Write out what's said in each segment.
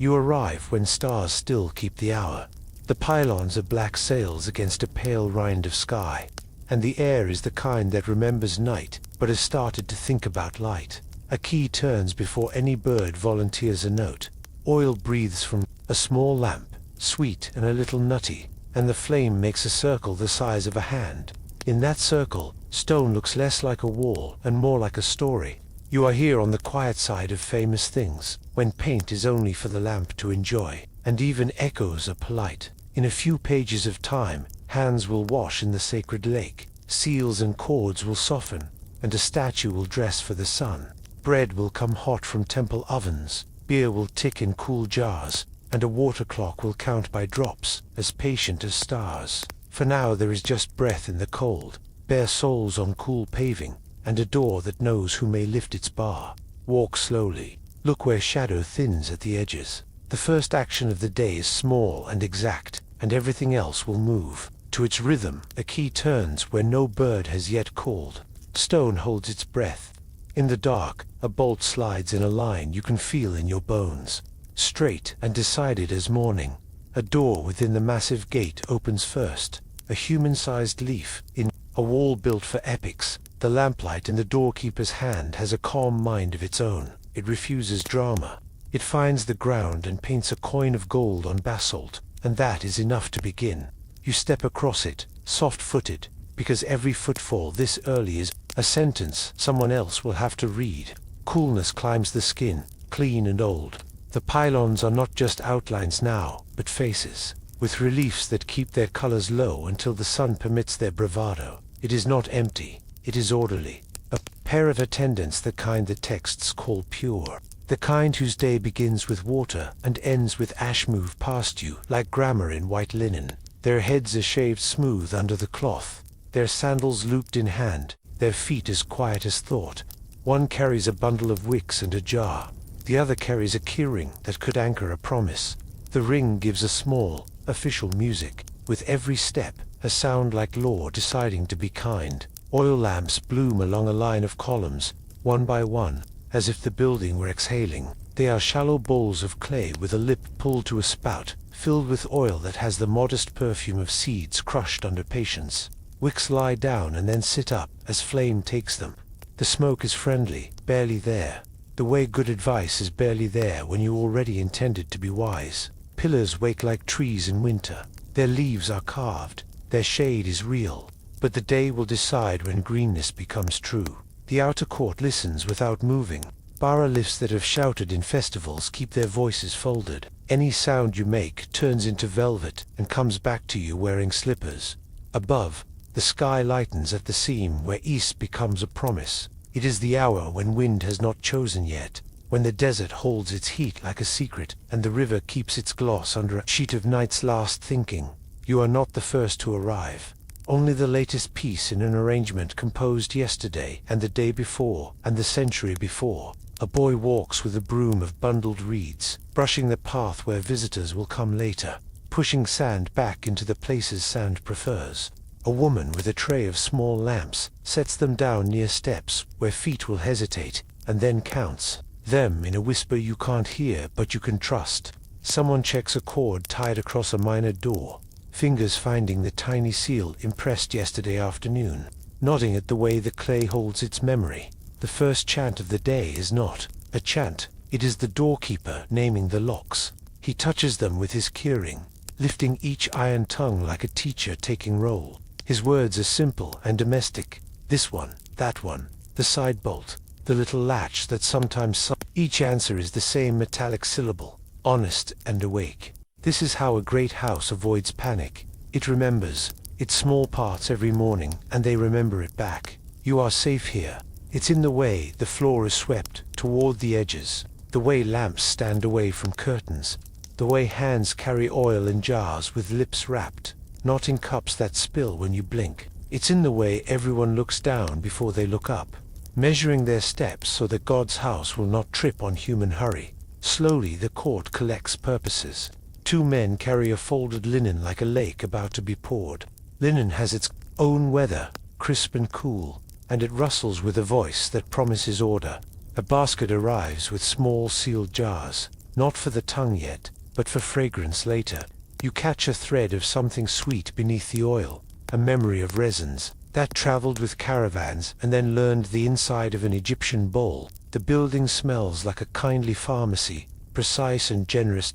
You arrive when stars still keep the hour. The pylons are black sails against a pale rind of sky, and the air is the kind that remembers night, but has started to think about light. A key turns before any bird volunteers a note. Oil breathes from a small lamp, sweet and a little nutty, and the flame makes a circle the size of a hand. In that circle, stone looks less like a wall and more like a story. You are here on the quiet side of famous things, when paint is only for the lamp to enjoy, and even echoes are polite. In a few pages of time, hands will wash in the sacred lake, seals and cords will soften, and a statue will dress for the sun. Bread will come hot from temple ovens, beer will tick in cool jars, and a water clock will count by drops, as patient as stars. For now there is just breath in the cold, bare soles on cool paving, and a door that knows who may lift its bar. Walk slowly. Look where shadow thins at the edges. The first action of the day is small and exact, and everything else will move. To its rhythm, a key turns where no bird has yet called. Stone holds its breath. In the dark, a bolt slides in a line you can feel in your bones. Straight and decided as morning. A door within the massive gate opens first. A human-sized leaf in a wall built for epics. The lamplight in the doorkeeper's hand has a calm mind of its own. It refuses drama. It finds the ground and paints a coin of gold on basalt, and that is enough to begin. You step across it, soft-footed, because every footfall this early is a sentence someone else will have to read. Coolness climbs the skin, clean and old. The pylons are not just outlines now, but faces, with reliefs that keep their colors low until the sun permits their bravado. It is not empty, it is orderly. A pair of attendants, the kind the texts call pure. The kind whose day begins with water and ends with ash, move past you like grammar in white linen. Their heads are shaved smooth under the cloth, their sandals looped in hand, their feet as quiet as thought. One carries a bundle of wicks and a jar. The other carries a keyring that could anchor a promise. The ring gives a small, official music. With every step, a sound like law deciding to be kind. Oil lamps bloom along a line of columns, one by one, as if the building were exhaling. They are shallow bowls of clay with a lip pulled to a spout, filled with oil that has the modest perfume of seeds crushed under patience. Wicks lie down and then sit up as flame takes them. The smoke is friendly, barely there. The way good advice is barely there when you already intended to be wise. Pillars wake like trees in winter. Their leaves are carved. Their shade is real. But the day will decide when greenness becomes true. The outer court listens without moving. Bas-reliefs that have shouted in festivals keep their voices folded. Any sound you make turns into velvet and comes back to you wearing slippers. Above, the sky lightens at the seam where east becomes a promise. It is the hour when wind has not chosen yet, when the desert holds its heat like a secret, and the river keeps its gloss under a sheet of night's last thinking. You are not the first to arrive. Only the latest piece in an arrangement composed yesterday and the day before and the century before. A boy walks with a broom of bundled reeds, brushing the path where visitors will come later, pushing sand back into the places sand prefers. A woman with a tray of small lamps sets them down near steps where feet will hesitate, and then counts them in a whisper you can't hear but you can trust. Someone checks a cord tied across a minor door, fingers finding the tiny seal impressed yesterday afternoon, nodding at the way the clay holds its memory. The first chant of the day is not a chant, it is the doorkeeper naming the locks. He touches them with his keyring, lifting each iron tongue like a teacher taking roll. His words are simple and domestic. This one, that one, the side bolt, the little latch that sometimes each answer is the same metallic syllable, honest and awake. This is how a great house avoids panic. It remembers its small parts every morning, and they remember it back. You are safe here. It's in the way the floor is swept toward the edges, the way lamps stand away from curtains, the way hands carry oil in jars with lips wrapped, not in cups that spill when you blink. It's in the way everyone looks down before they look up, measuring their steps so that God's house will not trip on human hurry. Slowly the court collects purposes. Two men carry a folded linen like a lake about to be poured. Linen has its own weather, crisp and cool, and it rustles with a voice that promises order. A basket arrives with small sealed jars. not for the tongue yet, but for fragrance later. You catch a thread of something sweet beneath the oil, a memory of resins that traveled with caravans and then learned the inside of an Egyptian bowl. The building smells like a kindly pharmacy, precise and generous.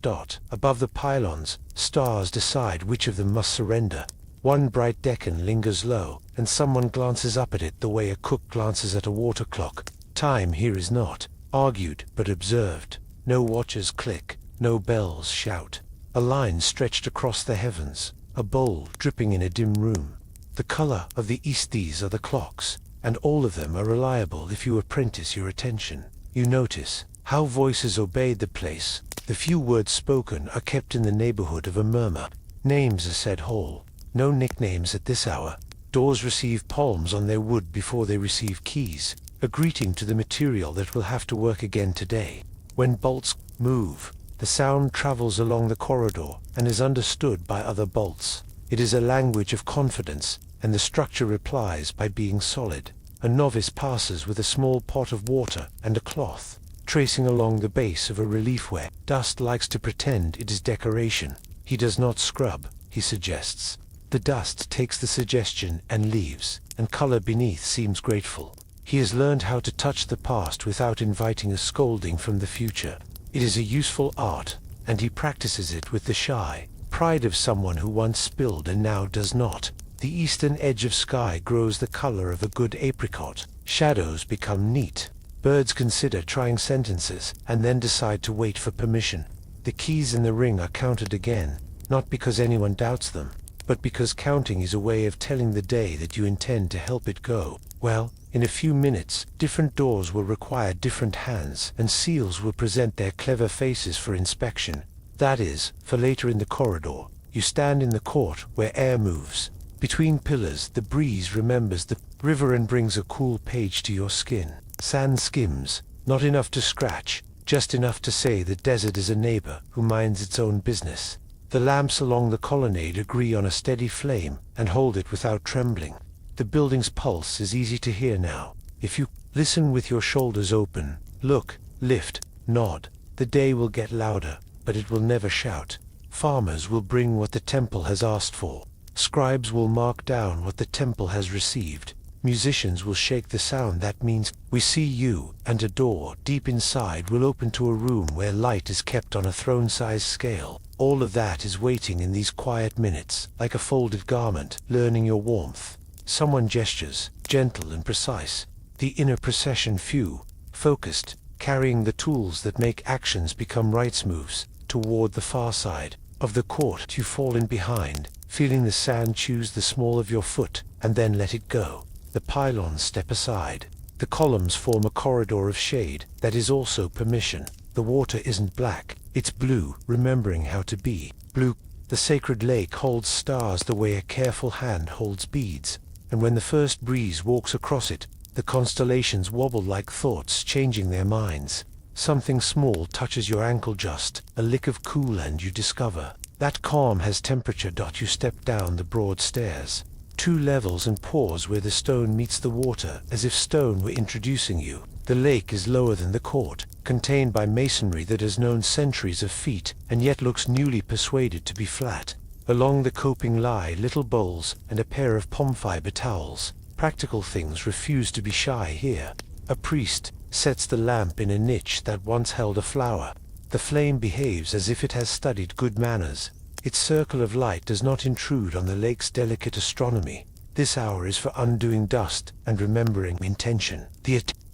Above the pylons, stars decide which of them must surrender. One bright Deccan lingers low, and someone glances up at it the way a cook glances at a water clock. Time here is not argued, but observed. No watches click, no bells shout. A line stretched across the heavens, a bowl dripping in a dim room. The color of the east. These are the clocks, and all of them are reliable if you apprentice your attention. You notice how voices obeyed the place. The few words spoken are kept in the neighborhood of a murmur. Names are said whole. No nicknames at this hour. Doors receive palms on their wood before they receive keys, a greeting to the material that will have to work again today. When bolts move, the sound travels along the corridor and is understood by other bolts. It is a language of confidence, and the structure replies by being solid. A novice passes with a small pot of water and a cloth, tracing along the base of a relief where dust likes to pretend it is decoration. He does not scrub, he suggests. The dust takes the suggestion and leaves, and color beneath seems grateful. He has learned how to touch the past without inviting a scolding from the future. It is a useful art, and he practices it with the shy pride of someone who once spilled and now does not. The eastern edge of sky grows the color of a good apricot. Shadows become neat. Birds consider trying sentences, and then decide to wait for permission. The keys in the ring are counted again, not because anyone doubts them, but because counting is a way of telling the day that you intend to help it go. Well, in a few minutes, different doors will require different hands, and seals will present their clever faces for inspection. That is, for later in the corridor. You stand in the court where air moves. Between pillars, the breeze remembers the river and brings a cool page to your skin. Sand skims, not enough to scratch, just enough to say the desert is a neighbor who minds its own business. The lamps along the colonnade agree on a steady flame and hold it without trembling. The building's pulse is easy to hear now. If you listen with your shoulders open, look, lift, nod, the day will get louder, but it will never shout. Farmers will bring what the temple has asked for. Scribes will mark down what the temple has received. Musicians will shake the sound that means we see you, and a door deep inside will open to a room where light is kept on a throne-sized scale. All of that is waiting in these quiet minutes, like a folded garment, learning your warmth. Someone gestures, gentle and precise. The inner procession few, focused, carrying the tools that make actions become rights moves, toward the far side of the court. You fall in behind, feeling the sand choose the small of your foot, and then let it go. The pylons step aside. The columns form a corridor of shade that is also permission. The water isn't black, it's blue, remembering how to be blue. The sacred lake holds stars the way a careful hand holds beads, and when the first breeze walks across it, the constellations wobble like thoughts changing their minds. Something small touches your ankle, just a lick of cool, and you discover that calm has temperature. You step down the broad stairs. 2 levels, and pause where the stone meets the water, as if stone were introducing you. The lake is lower than the court, contained by masonry that has known centuries of feet, and yet looks newly persuaded to be flat. Along the coping lie little bowls and a pair of palm fiber towels. Practical things refuse to be shy here. A priest sets the lamp in a niche that once held a flower. The flame behaves as if it has studied good manners. Its circle of light does not intrude on the lake's delicate astronomy. This hour is for undoing dust and remembering intention.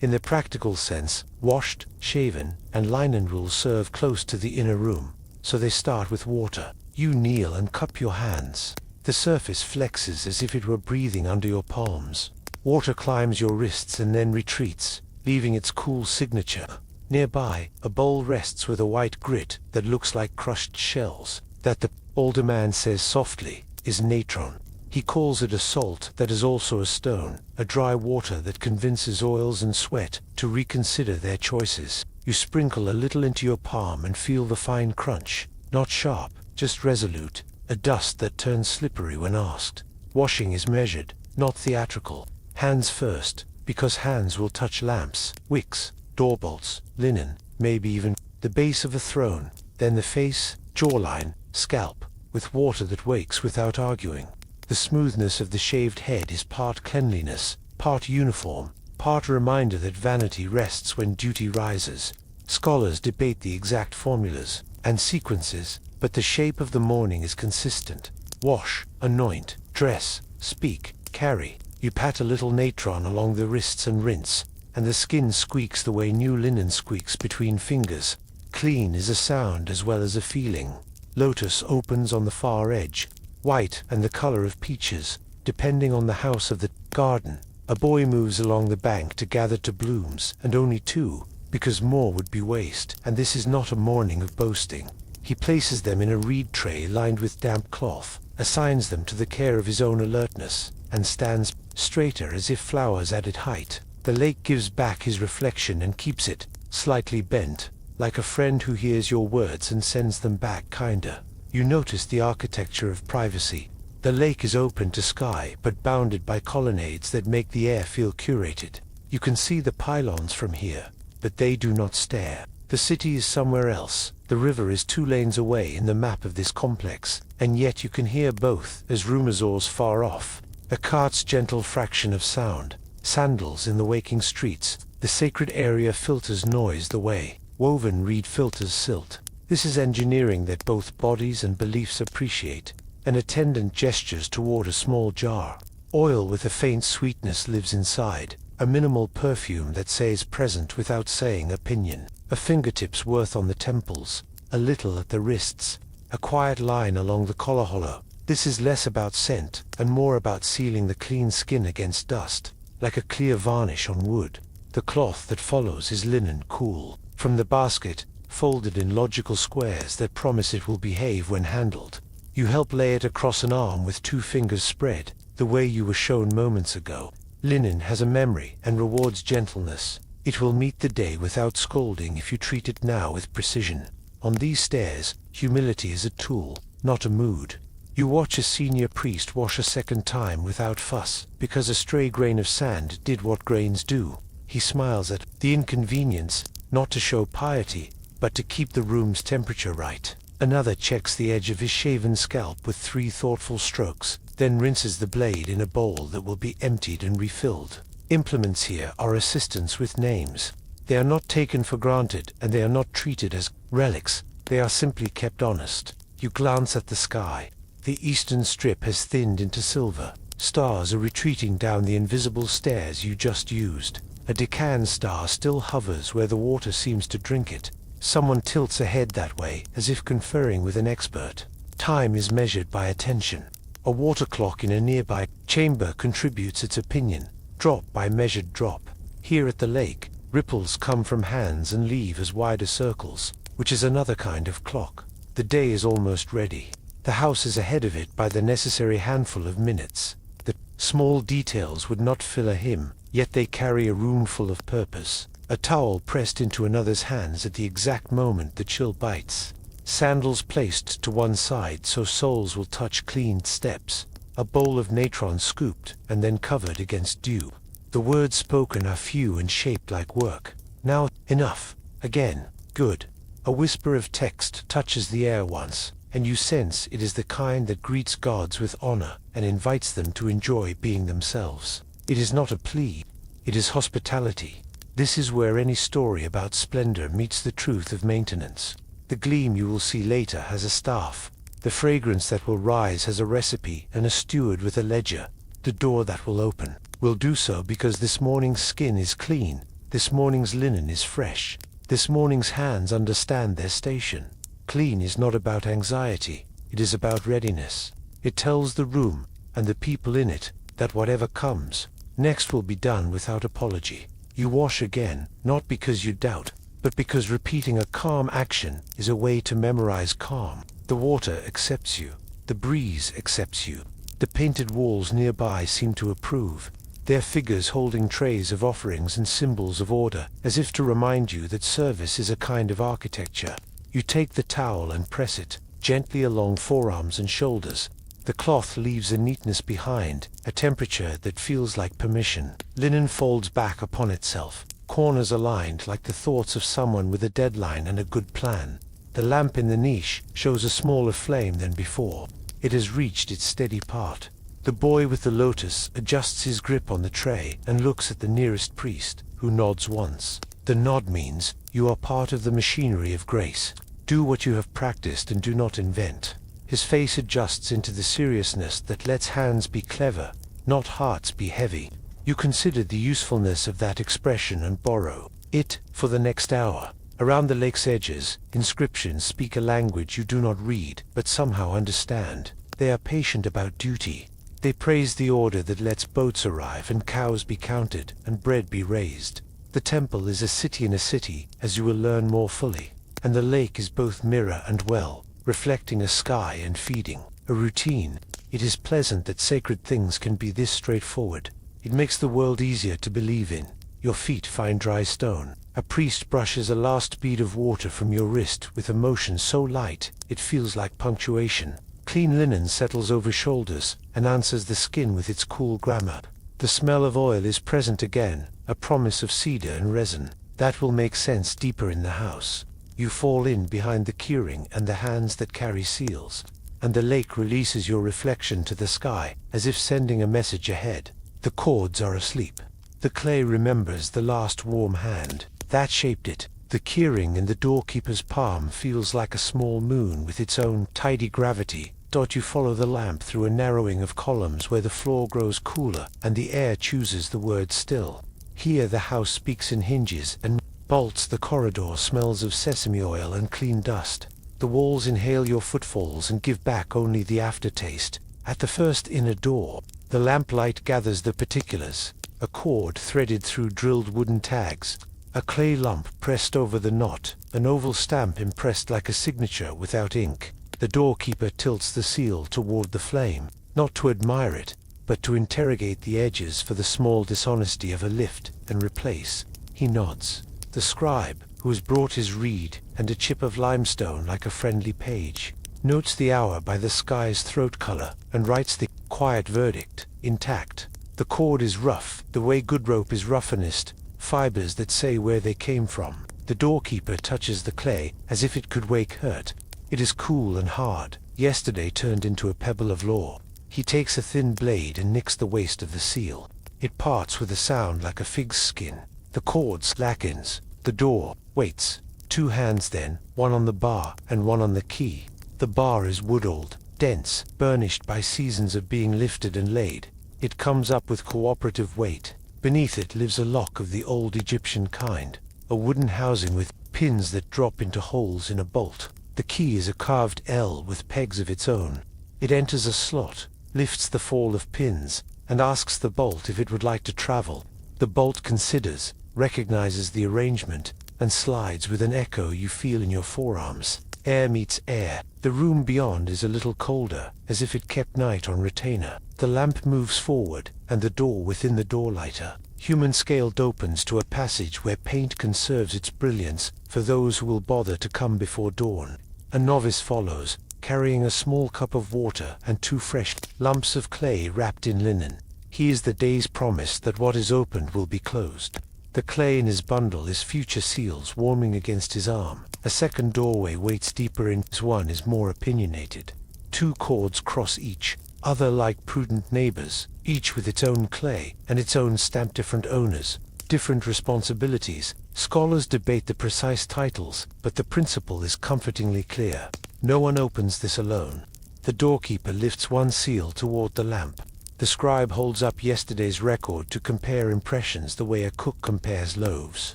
In the practical sense, washed, shaven, and linen will serve close to the inner room, so they start with water. You kneel and cup your hands. The surface flexes as if it were breathing under your palms. Water climbs your wrists and then retreats, leaving its cool signature. Nearby, a bowl rests with a white grit that looks like crushed shells. That, the older man says softly, is natron. He calls it a salt that is also a stone, a dry water that convinces oils and sweat to reconsider their choices. You sprinkle a little into your palm and feel the fine crunch, not sharp, just resolute, a dust that turns slippery when asked. Washing is measured, not theatrical. Hands first, because hands will touch lamps, wicks, door bolts, linen, maybe even the base of a throne, then the face, jawline, scalp, with water that wakes without arguing. The smoothness of the shaved head is part cleanliness, part uniform, part reminder that vanity rests when duty rises. Scholars debate the exact formulas and sequences, but the shape of the morning is consistent. Wash, anoint, dress, speak, carry. You pat a little natron along the wrists and rinse, and the skin squeaks the way new linen squeaks between fingers. Clean is a sound as well as a feeling. Lotus opens on the far edge, white and the color of peaches, depending on the house of the garden. A boy moves along the bank to gather to blooms, and only two, because more would be waste, and this is not a morning of boasting. He places them in a reed tray lined with damp cloth, assigns them to the care of his own alertness, and stands straighter as if flowers added height. The lake gives back his reflection and keeps it, slightly bent, like a friend who hears your words and sends them back kinder. You notice the architecture of privacy. The lake is open to sky, but bounded by colonnades that make the air feel curated. You can see the pylons from here, but they do not stare. The city is somewhere else. The river is 2 lanes away in the map of this complex, and yet you can hear both, as Rumazor's far off. A cart's gentle fraction of sound. Sandals in the waking streets. The sacred area filters noise the way. Woven reed filters silt. This is engineering that both bodies and beliefs appreciate. An attendant gestures toward a small jar. Oil with a faint sweetness lives inside. A minimal perfume that says present without saying opinion. A fingertip's worth on the temples. A little at the wrists. A quiet line along the collar hollow. This is less about scent and more about sealing the clean skin against dust, like a clear varnish on wood. The cloth that follows is linen, cool. From the basket, folded in logical squares that promise it will behave when handled. You help lay it across an arm with 2 fingers spread, the way you were shown moments ago. Linen has a memory and rewards gentleness. It will meet the day without scolding if you treat it now with precision. On these stairs, humility is a tool, not a mood. You watch a senior priest wash a second time without fuss, because a stray grain of sand did what grains do. He smiles at the inconvenience, not to show piety, but to keep the room's temperature right. Another checks the edge of his shaven scalp with 3 thoughtful strokes, then rinses the blade in a bowl that will be emptied and refilled. Implements here are assistants with names. They are not taken for granted, and they are not treated as relics. They are simply kept honest. You glance at the sky. The eastern strip has thinned into silver. Stars are retreating down the invisible stairs you just used. A Deccan star still hovers where the water seems to drink it. Someone tilts a head that way, as if conferring with an expert. Time is measured by attention. A water clock in a nearby chamber contributes its opinion, drop by measured drop. Here at the lake, ripples come from hands and leave as wider circles, which is another kind of clock. The day is almost ready. The house is ahead of it by the necessary handful of minutes. The small details would not fill a hymn, yet they carry a room full of purpose. A towel pressed into another's hands at the exact moment the chill bites. Sandals placed to one side so soles will touch clean steps. A bowl of natron scooped and then covered against dew. The words spoken are few and shaped like work. Now, enough. Again. Good. A whisper of text touches the air once, and you sense it is the kind that greets gods with honor and invites them to enjoy being themselves. It is not a plea. It is hospitality. This is where any story about splendor meets the truth of maintenance. The gleam you will see later has a staff. The fragrance that will rise has a recipe and a steward with a ledger. The door that will open will do so because this morning's skin is clean. This morning's linen is fresh. This morning's hands understand their station. Clean is not about anxiety. It is about readiness. It tells the room, and the people in it, that whatever comes next will be done without apology. You wash again, not because you doubt, but because repeating a calm action is a way to memorize calm. The water accepts you. The breeze accepts you. The painted walls nearby seem to approve, their figures holding trays of offerings and symbols of order, as if to remind you that service is a kind of architecture. You take the towel and press it, gently along forearms and shoulders. The cloth leaves a neatness behind, a temperature that feels like permission. Linen folds back upon itself. corners aligned like the thoughts of someone with a deadline and a good plan. The lamp in the niche shows a smaller flame than before. It has reached its steady part. The boy with the lotus adjusts his grip on the tray and looks at the nearest priest, who nods once. The nod means, you are part of the machinery of grace. Do what you have practiced and do not invent. His face adjusts into the seriousness that lets hands be clever, not hearts be heavy. You consider the usefulness of that expression and borrow it for the next hour. Around the lake's edges, inscriptions speak a language you do not read, but somehow understand. They are patient about duty. They praise the order that lets boats arrive and cows be counted and bread be raised. The temple is a city in a city, as you will learn more fully. And the lake is both mirror and well, reflecting a sky and feeding. A routine. It is pleasant that sacred things can be this straightforward. It makes the world easier to believe in. Your feet find dry stone. A priest brushes a last bead of water from your wrist with a motion so light, it feels like punctuation. Clean linen settles over shoulders and answers the skin with its cool grammar. The smell of oil is present again, a promise of cedar and resin. That will make sense deeper in the house. You fall in behind the keyring and the hands that carry seals. And the lake releases your reflection to the sky, as if sending a message ahead. The cords are asleep. The clay remembers the last warm hand that shaped it. The keyring in the doorkeeper's palm feels like a small moon with its own tidy gravity. You follow the lamp through a narrowing of columns where the floor grows cooler and the air chooses the word still. Here the house speaks in hinges and bolts. The corridor smells of sesame oil and clean dust. The walls inhale your footfalls and give back only the aftertaste. At the first inner door, the lamplight gathers the particulars. A cord threaded through drilled wooden tags. A clay lump pressed over the knot. An oval stamp impressed like a signature without ink. The doorkeeper tilts the seal toward the flame, not to admire it, but to interrogate the edges for the small dishonesty of a lift and replace. He nods. The scribe, who has brought his reed and a chip of limestone like a friendly page, notes the hour by the sky's throat color and writes the quiet verdict, intact. The cord is rough, the way good rope is roughenest, fibers that say where they came from. The doorkeeper touches the clay as if it could wake hurt. It is cool and hard, yesterday turned into a pebble of law. He takes a thin blade and nicks the waist of the seal. It parts with a sound like a fig's skin. The cord slackens. The door waits. 2 hands then, one on the bar and one on the key. The bar is wood-old, dense, burnished by seasons of being lifted and laid. It comes up with cooperative weight. Beneath it lives a lock of the old Egyptian kind, a wooden housing with pins that drop into holes in a bolt. The key is a carved L with pegs of its own. It enters a slot, lifts the fall of pins, and asks the bolt if it would like to travel. The bolt considers, recognizes the arrangement, and slides with an echo you feel in your forearms. Air meets air. The room beyond is a little colder, as if it kept night on retainer. The lamp moves forward, and the door within the door lighter, human-scaled, opens to a passage where paint conserves its brilliance for those who will bother to come before dawn. A novice follows, carrying a small cup of water and 2 fresh lumps of clay wrapped in linen. He is the day's promise that what is opened will be closed. The clay in his bundle is future seals warming against his arm. A second doorway waits deeper in. One is more opinionated. 2 cords cross each, other like prudent neighbors, each with its own clay and its own stamp. Different owners, different responsibilities. Scholars debate the precise titles, but the principle is comfortingly clear. No one opens this alone. The doorkeeper lifts one seal toward the lamp. The scribe holds up yesterday's record to compare impressions the way a cook compares loaves.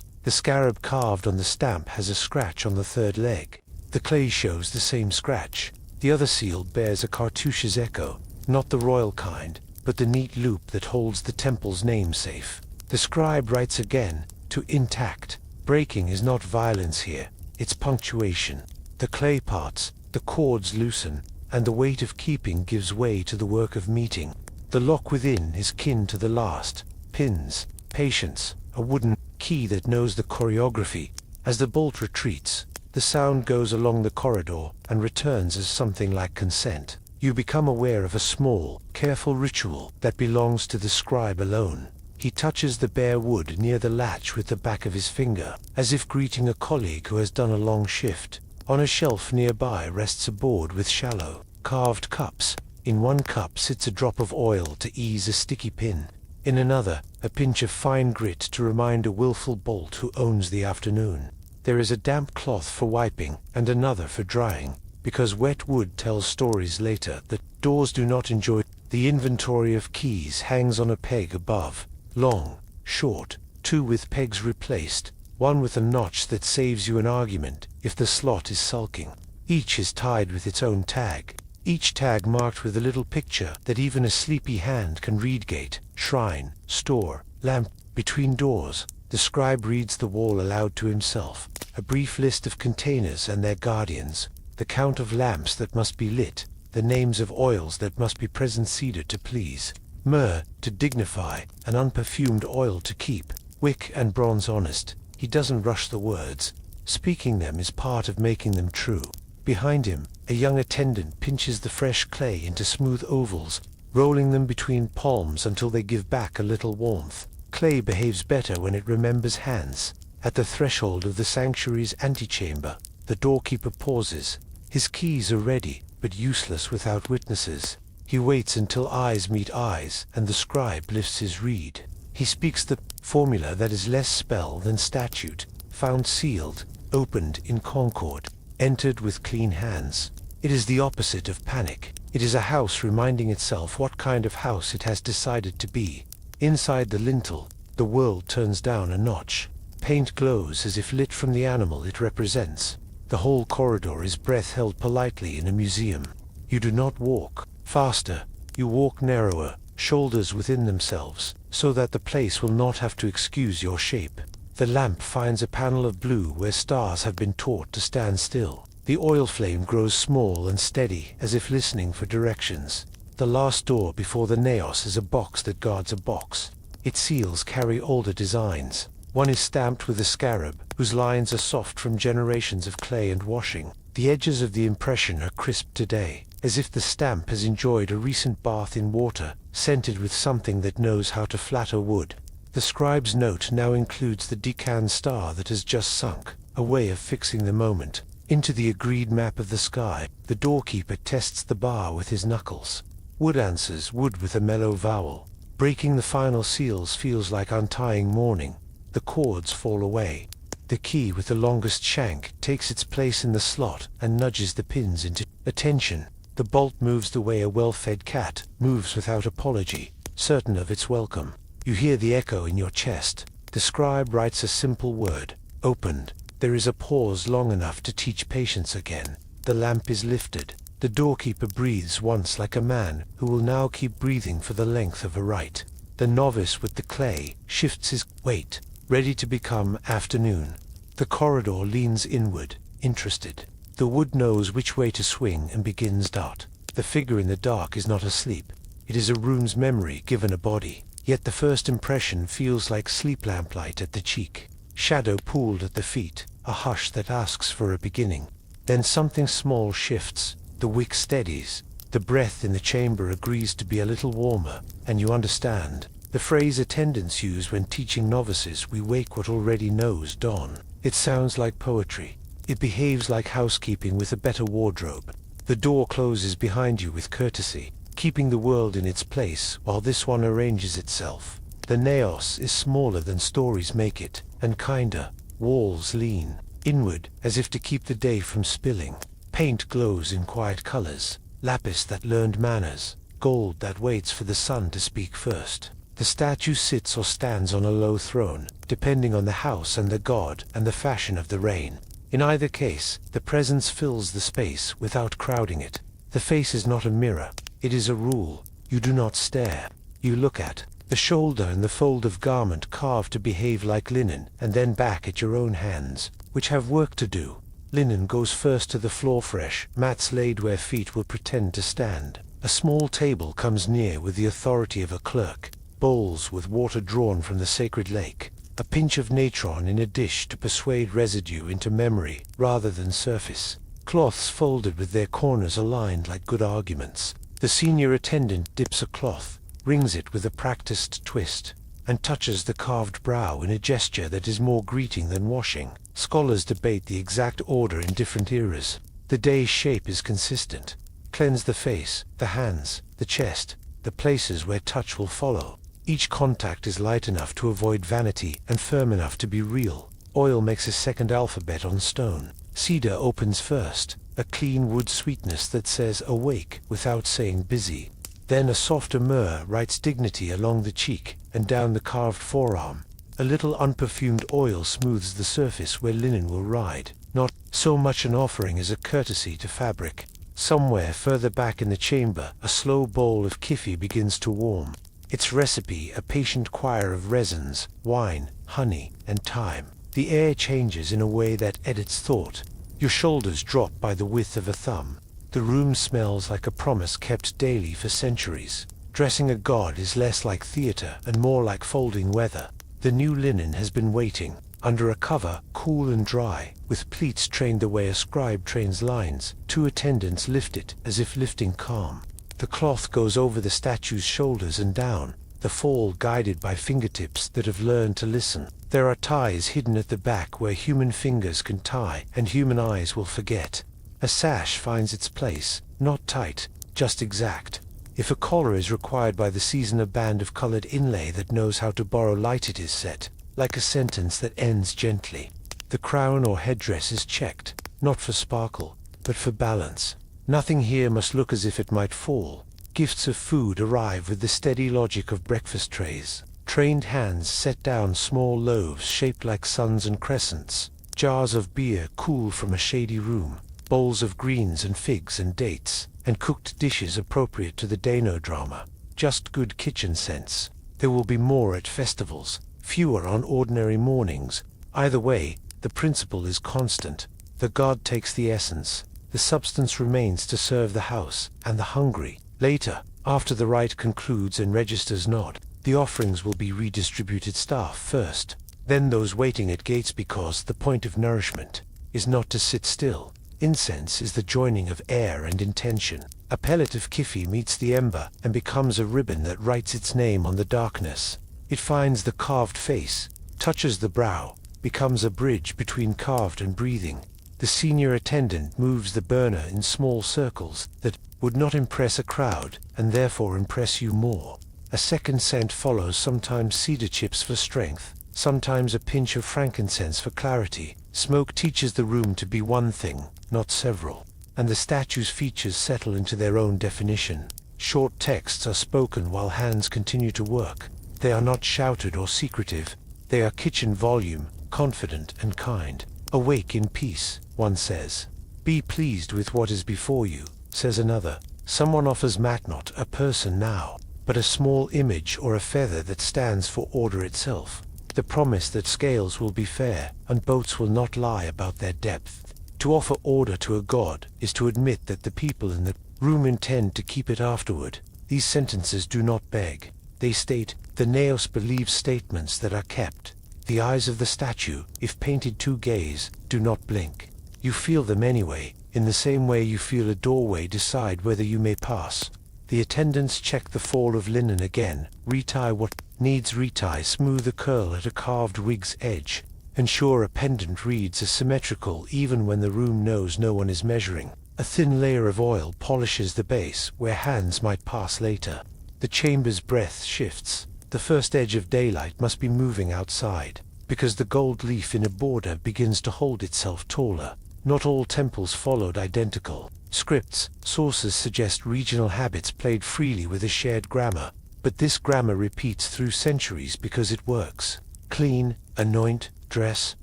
The scarab carved on the stamp has a scratch on the 3rd leg. The clay shows the same scratch. The other seal bears a cartouche's echo, not the royal kind, but the neat loop that holds the temple's name safe. The scribe writes again, to intact. Breaking is not violence here, it's punctuation. The clay parts, the cords loosen, and the weight of keeping gives way to the work of meeting. The lock within is kin to the last. Pins, patience, a wooden key that knows the choreography. As the bolt retreats, the sound goes along the corridor and returns as something like consent. You become aware of a small, careful ritual that belongs to the scribe alone. He touches the bare wood near the latch with the back of his finger, as if greeting a colleague who has done a long shift. On a shelf nearby rests a board with shallow, carved cups. In one cup sits a drop of oil to ease a sticky pin. In another, a pinch of fine grit to remind a willful bolt who owns the afternoon. There is a damp cloth for wiping, and another for drying, because wet wood tells stories later that doors do not enjoy. The inventory of keys hangs on a peg above, long, short, two with pegs replaced, one with a notch that saves you an argument if the slot is sulking. Each is tied with its own tag, each tag marked with a little picture that even a sleepy hand can read. Gate, shrine, store, lamp. Between doors, the scribe reads the wall aloud to himself, a brief list of containers and their guardians, the count of lamps that must be lit, the names of oils that must be present: cedar to please, myrrh to dignify, and unperfumed oil to keep, wick and bronze honest. He doesn't rush the words. Speaking them is part of making them true. Behind him, a young attendant pinches the fresh clay into smooth ovals, rolling them between palms until they give back a little warmth. Clay behaves better when it remembers hands. At the threshold of the sanctuary's antechamber, the doorkeeper pauses. His keys are ready, but useless without witnesses. He waits until eyes meet eyes, and the scribe lifts his reed. He speaks the formula that is less spell than statute, found sealed, opened in concord, entered with clean hands. It is the opposite of panic. It is a house reminding itself what kind of house it has decided to be. Inside the lintel, the world turns down a notch. Paint glows as if lit from the animal it represents. The whole corridor is breath held politely in a museum. You do not walk faster, you walk narrower, shoulders within themselves, so that the place will not have to excuse your shape. The lamp finds a panel of blue where stars have been taught to stand still. The oil flame grows small and steady, as if listening for directions. The last door before the naos is a box that guards a box. Its seals carry older designs. One is stamped with a scarab, whose lines are soft from generations of clay and washing. The edges of the impression are crisp today, as if the stamp has enjoyed a recent bath in water, scented with something that knows how to flatter wood. The scribe's note now includes the Deccan star that has just sunk, a way of fixing the moment. Into the agreed map of the sky, the doorkeeper tests the bar with his knuckles. Wood answers wood with a mellow vowel. Breaking the final seals feels like untying mourning. The cords fall away. The key with the longest shank takes its place in the slot and nudges the pins into attention. The bolt moves the way a well-fed cat moves without apology, certain of its welcome. You hear the echo in your chest. The scribe writes a simple word, opened. There is a pause long enough to teach patience again. The lamp is lifted. The doorkeeper breathes once like a man who will now keep breathing for the length of a rite. The novice with the clay shifts his weight, ready to become afternoon. The corridor leans inward, interested. The wood knows which way to swing and begins dart. The figure in the dark is not asleep. It is a room's memory given a body. Yet the first impression feels like sleep lamplight at the cheek. Shadow pooled at the feet, a hush that asks for a beginning. Then something small shifts. The wick steadies. The breath in the chamber agrees to be a little warmer, and you understand. The phrase attendants use when teaching novices we wake what already knows dawn. It sounds like poetry. It behaves like housekeeping with a better wardrobe. The door closes behind you with courtesy, keeping the world in its place while this one arranges itself. The naos is smaller than stories make it, and kinder. Walls lean inward, as if to keep the day from spilling. Paint glows in quiet colors, lapis that learned manners, gold that waits for the sun to speak first. The statue sits or stands on a low throne, depending on the house and the god and the fashion of the reign. In either case, the presence fills the space without crowding it. The face is not a mirror, it is a rule. You do not stare, you look at. The shoulder and the fold of garment carved to behave like linen, and then back at your own hands, which have work to do. Linen goes first to the floor, fresh mats laid where feet will pretend to stand. A small table comes near with the authority of a clerk. Bowls with water drawn from the sacred lake. A pinch of natron in a dish to persuade residue into memory rather than surface. Cloths folded with their corners aligned like good arguments. The senior attendant dips a cloth, wrings it with a practiced twist. and touches the carved brow in a gesture that is more greeting than washing. Scholars debate the exact order in different eras. The day's shape is consistent. Cleanse the face, the hands, the chest, the places where touch will follow. Each contact is light enough to avoid vanity and firm enough to be real. Oil makes a second alphabet on stone. Cedar opens first, a clean wood sweetness that says awake without saying busy. Then a softer myrrh writes dignity along the cheek and down the carved forearm. A little unperfumed oil smooths the surface where linen will ride. Not so much an offering as a courtesy to fabric. Somewhere further back in the chamber, a slow bowl of kifi begins to warm. Its recipe a patient choir of resins, wine, honey, and thyme. The air changes in a way that edits thought. Your shoulders drop by the width of a thumb. The room smells like a promise kept daily for centuries. Dressing a god is less like theater and more like folding weather. The new linen has been waiting, under a cover, cool and dry, with pleats trained the way a scribe trains lines. 2 attendants lift it, as if lifting calm. The cloth goes over the statue's shoulders and down, the fall guided by fingertips that have learned to listen. There are ties hidden at the back where human fingers can tie and human eyes will forget. A sash finds its place, not tight, just exact. If a collar is required by the season, a band of colored inlay that knows how to borrow light, it is set, like a sentence that ends gently. The crown or headdress is checked, not for sparkle, but for balance. Nothing here must look as if it might fall. Gifts of food arrive with the steady logic of breakfast trays. Trained hands set down small loaves shaped like suns and crescents. Jars of beer cool from a shady room. Bowls of greens and figs and dates, and cooked dishes appropriate to the Dano drama. Just good kitchen sense. There will be more at festivals, fewer on ordinary mornings. Either way, the principle is constant. The god takes the essence. The substance remains to serve the house and the hungry. Later, after the rite concludes and registers not, the offerings will be redistributed staff first, then those waiting at gates, because the point of nourishment is not to sit still. Incense is the joining of air and intention. A pellet of kifi meets the ember and becomes a ribbon that writes its name on the darkness. It finds the carved face, touches the brow, becomes a bridge between carved and breathing. The senior attendant moves the burner in small circles that would not impress a crowd and therefore impress you more. A second scent follows, sometimes cedar chips for strength, sometimes a pinch of frankincense for clarity. Smoke teaches the room to be one thing, not several, and the statue's features settle into their own definition. Short texts are spoken while hands continue to work. They are not shouted or secretive. They are kitchen volume, confident and kind. Awake in peace, one says. Be pleased with what is before you, says another. Someone offers mat, not a person now, but a small image or a feather that stands for order itself. The promise that scales will be fair, and boats will not lie about their depth. To offer order to a god is to admit that the people in the room intend to keep it afterward. These sentences do not beg. They state, the naos believes statements that are kept. The eyes of the statue, if painted to gaze, do not blink. You feel them anyway, in the same way you feel a doorway decide whether you may pass. The attendants check the fall of linen again, retie what needs retie, smooth a curl at a carved wig's edge, ensure a pendant reads as symmetrical even when the room knows no one is measuring. A thin layer of oil polishes the base where hands might pass later. The chamber's breath shifts. The first edge of daylight must be moving outside, because the gold leaf in a border begins to hold itself taller. Not all temples followed identical. Scripts, sources suggest regional habits played freely with a shared grammar, but this grammar repeats through centuries because it works. Clean, anoint, dress,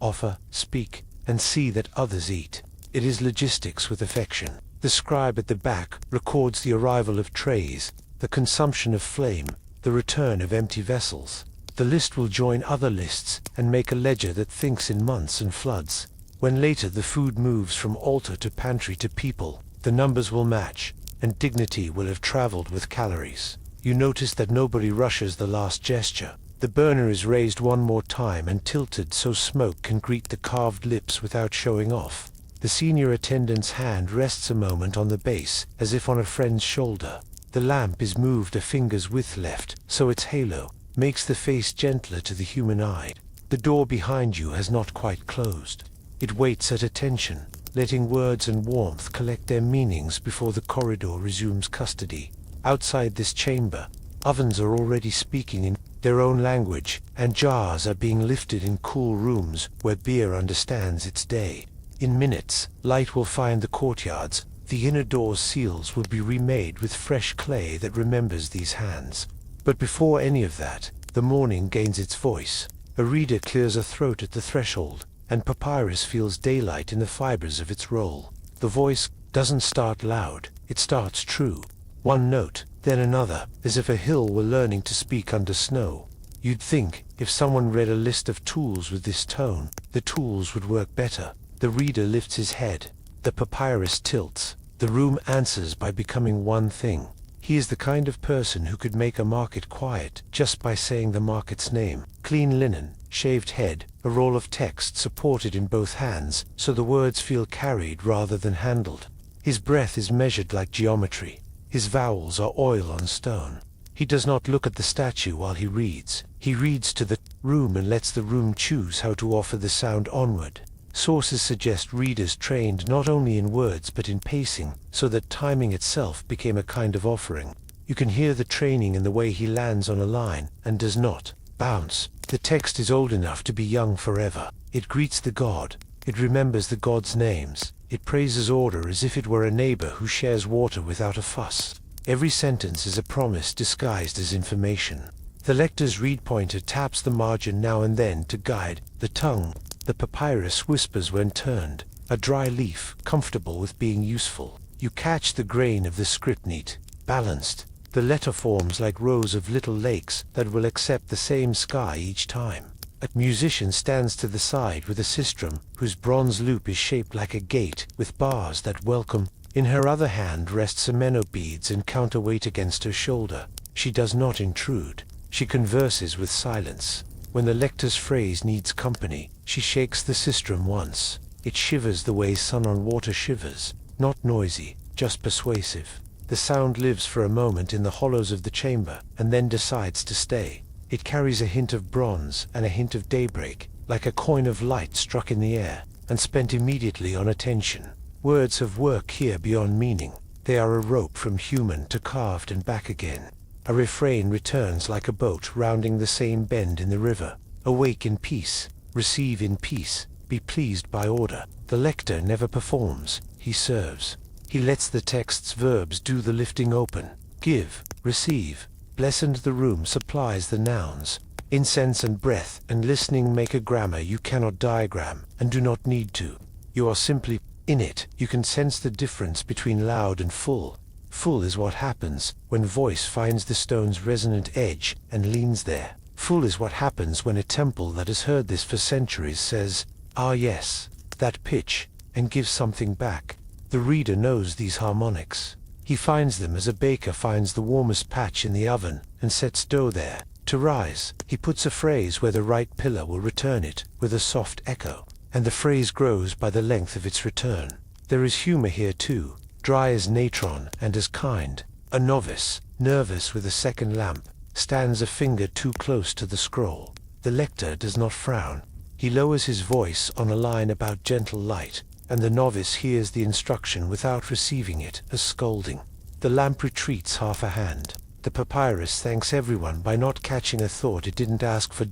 offer, speak, and see that others eat. It is logistics with affection. The scribe at the back records the arrival of trays, the consumption of flame, the return of empty vessels. The list will join other lists and make a ledger that thinks in months and floods. When later the food moves from altar to pantry to people, the numbers will match, and dignity will have traveled with calories. You notice that nobody rushes the last gesture. The burner is raised one more time and tilted so smoke can greet the carved lips without showing off. The senior attendant's hand rests a moment on the base, as if on a friend's shoulder. The lamp is moved a finger's width left, so its halo makes the face gentler to the human eye. The door behind you has not quite closed. It waits at attention, letting words and warmth collect their meanings before the corridor resumes custody. Outside this chamber, ovens are already speaking in their own language, and jars are being lifted in cool rooms where beer understands its day. In minutes, light will find the courtyards. The inner door's seals will be remade with fresh clay that remembers these hands. But before any of that, the morning gains its voice. A reader clears a throat at the threshold, and Papyrus feels daylight in the fibers of its roll. The voice doesn't start loud, it starts true. One note, then another, as if a hill were learning to speak under snow. You'd think, if someone read a list of tools with this tone, the tools would work better. The reader lifts his head. The papyrus tilts. The room answers by becoming one thing. He is the kind of person who could make a market quiet just by saying the market's name. Clean linen, shaved head, a roll of text supported in both hands, so the words feel carried rather than handled. His breath is measured like geometry. His vowels are oil on stone. He does not look at the statue while he reads. He reads to the room and lets the room choose how to offer the sound onward. Sources suggest readers trained not only in words but in pacing, so that timing itself became a kind of offering. You can hear the training in the way he lands on a line, and does not bounce. The text is old enough to be young forever. It greets the god. It remembers the god's names. It praises order as if it were a neighbor who shares water without a fuss. Every sentence is a promise disguised as information. The lector's reed pointer taps the margin now and then to guide the tongue. The papyrus whispers when turned, a dry leaf, comfortable with being useful. You catch the grain of the script neat, balanced. The letter forms like rows of little lakes that will accept the same sky each time. A musician stands to the side with a sistrum, whose bronze loop is shaped like a gate, with bars that welcome. In her other hand rests ameno beads and counterweight against her shoulder. She does not intrude. She converses with silence. When the lector's phrase needs company, she shakes the sistrum once. It shivers the way sun on water shivers, not noisy, just persuasive. The sound lives for a moment in the hollows of the chamber, and then decides to stay. It carries a hint of bronze and a hint of daybreak, like a coin of light struck in the air, and spent immediately on attention. Words have work here beyond meaning. They are a rope from human to carved and back again. A refrain returns like a boat rounding the same bend in the river. Awake in peace, receive in peace, be pleased by order. The lector never performs, he serves. He lets the text's verbs do the lifting open. Give, receive, bless, and the room supplies the nouns. Incense and breath and listening make a grammar you cannot diagram, and do not need to. You are simply in it. You can sense the difference between loud and full. Full is what happens when voice finds the stone's resonant edge and leans there. Full is what happens when a temple that has heard this for centuries says, "Ah yes, that pitch," and gives something back. The reader knows these harmonics. He finds them as a baker finds the warmest patch in the oven and sets dough there. To rise, he puts a phrase where the right pillar will return it with a soft echo, and the phrase grows by the length of its return. There is humor here too. Dry as natron and as kind. A novice, nervous with a second lamp, stands a finger too close to the scroll. The lector does not frown. He lowers his voice on a line about gentle light, and the novice hears the instruction without receiving it as scolding. The lamp retreats half a hand. The papyrus thanks everyone by not catching a thought it didn't ask for.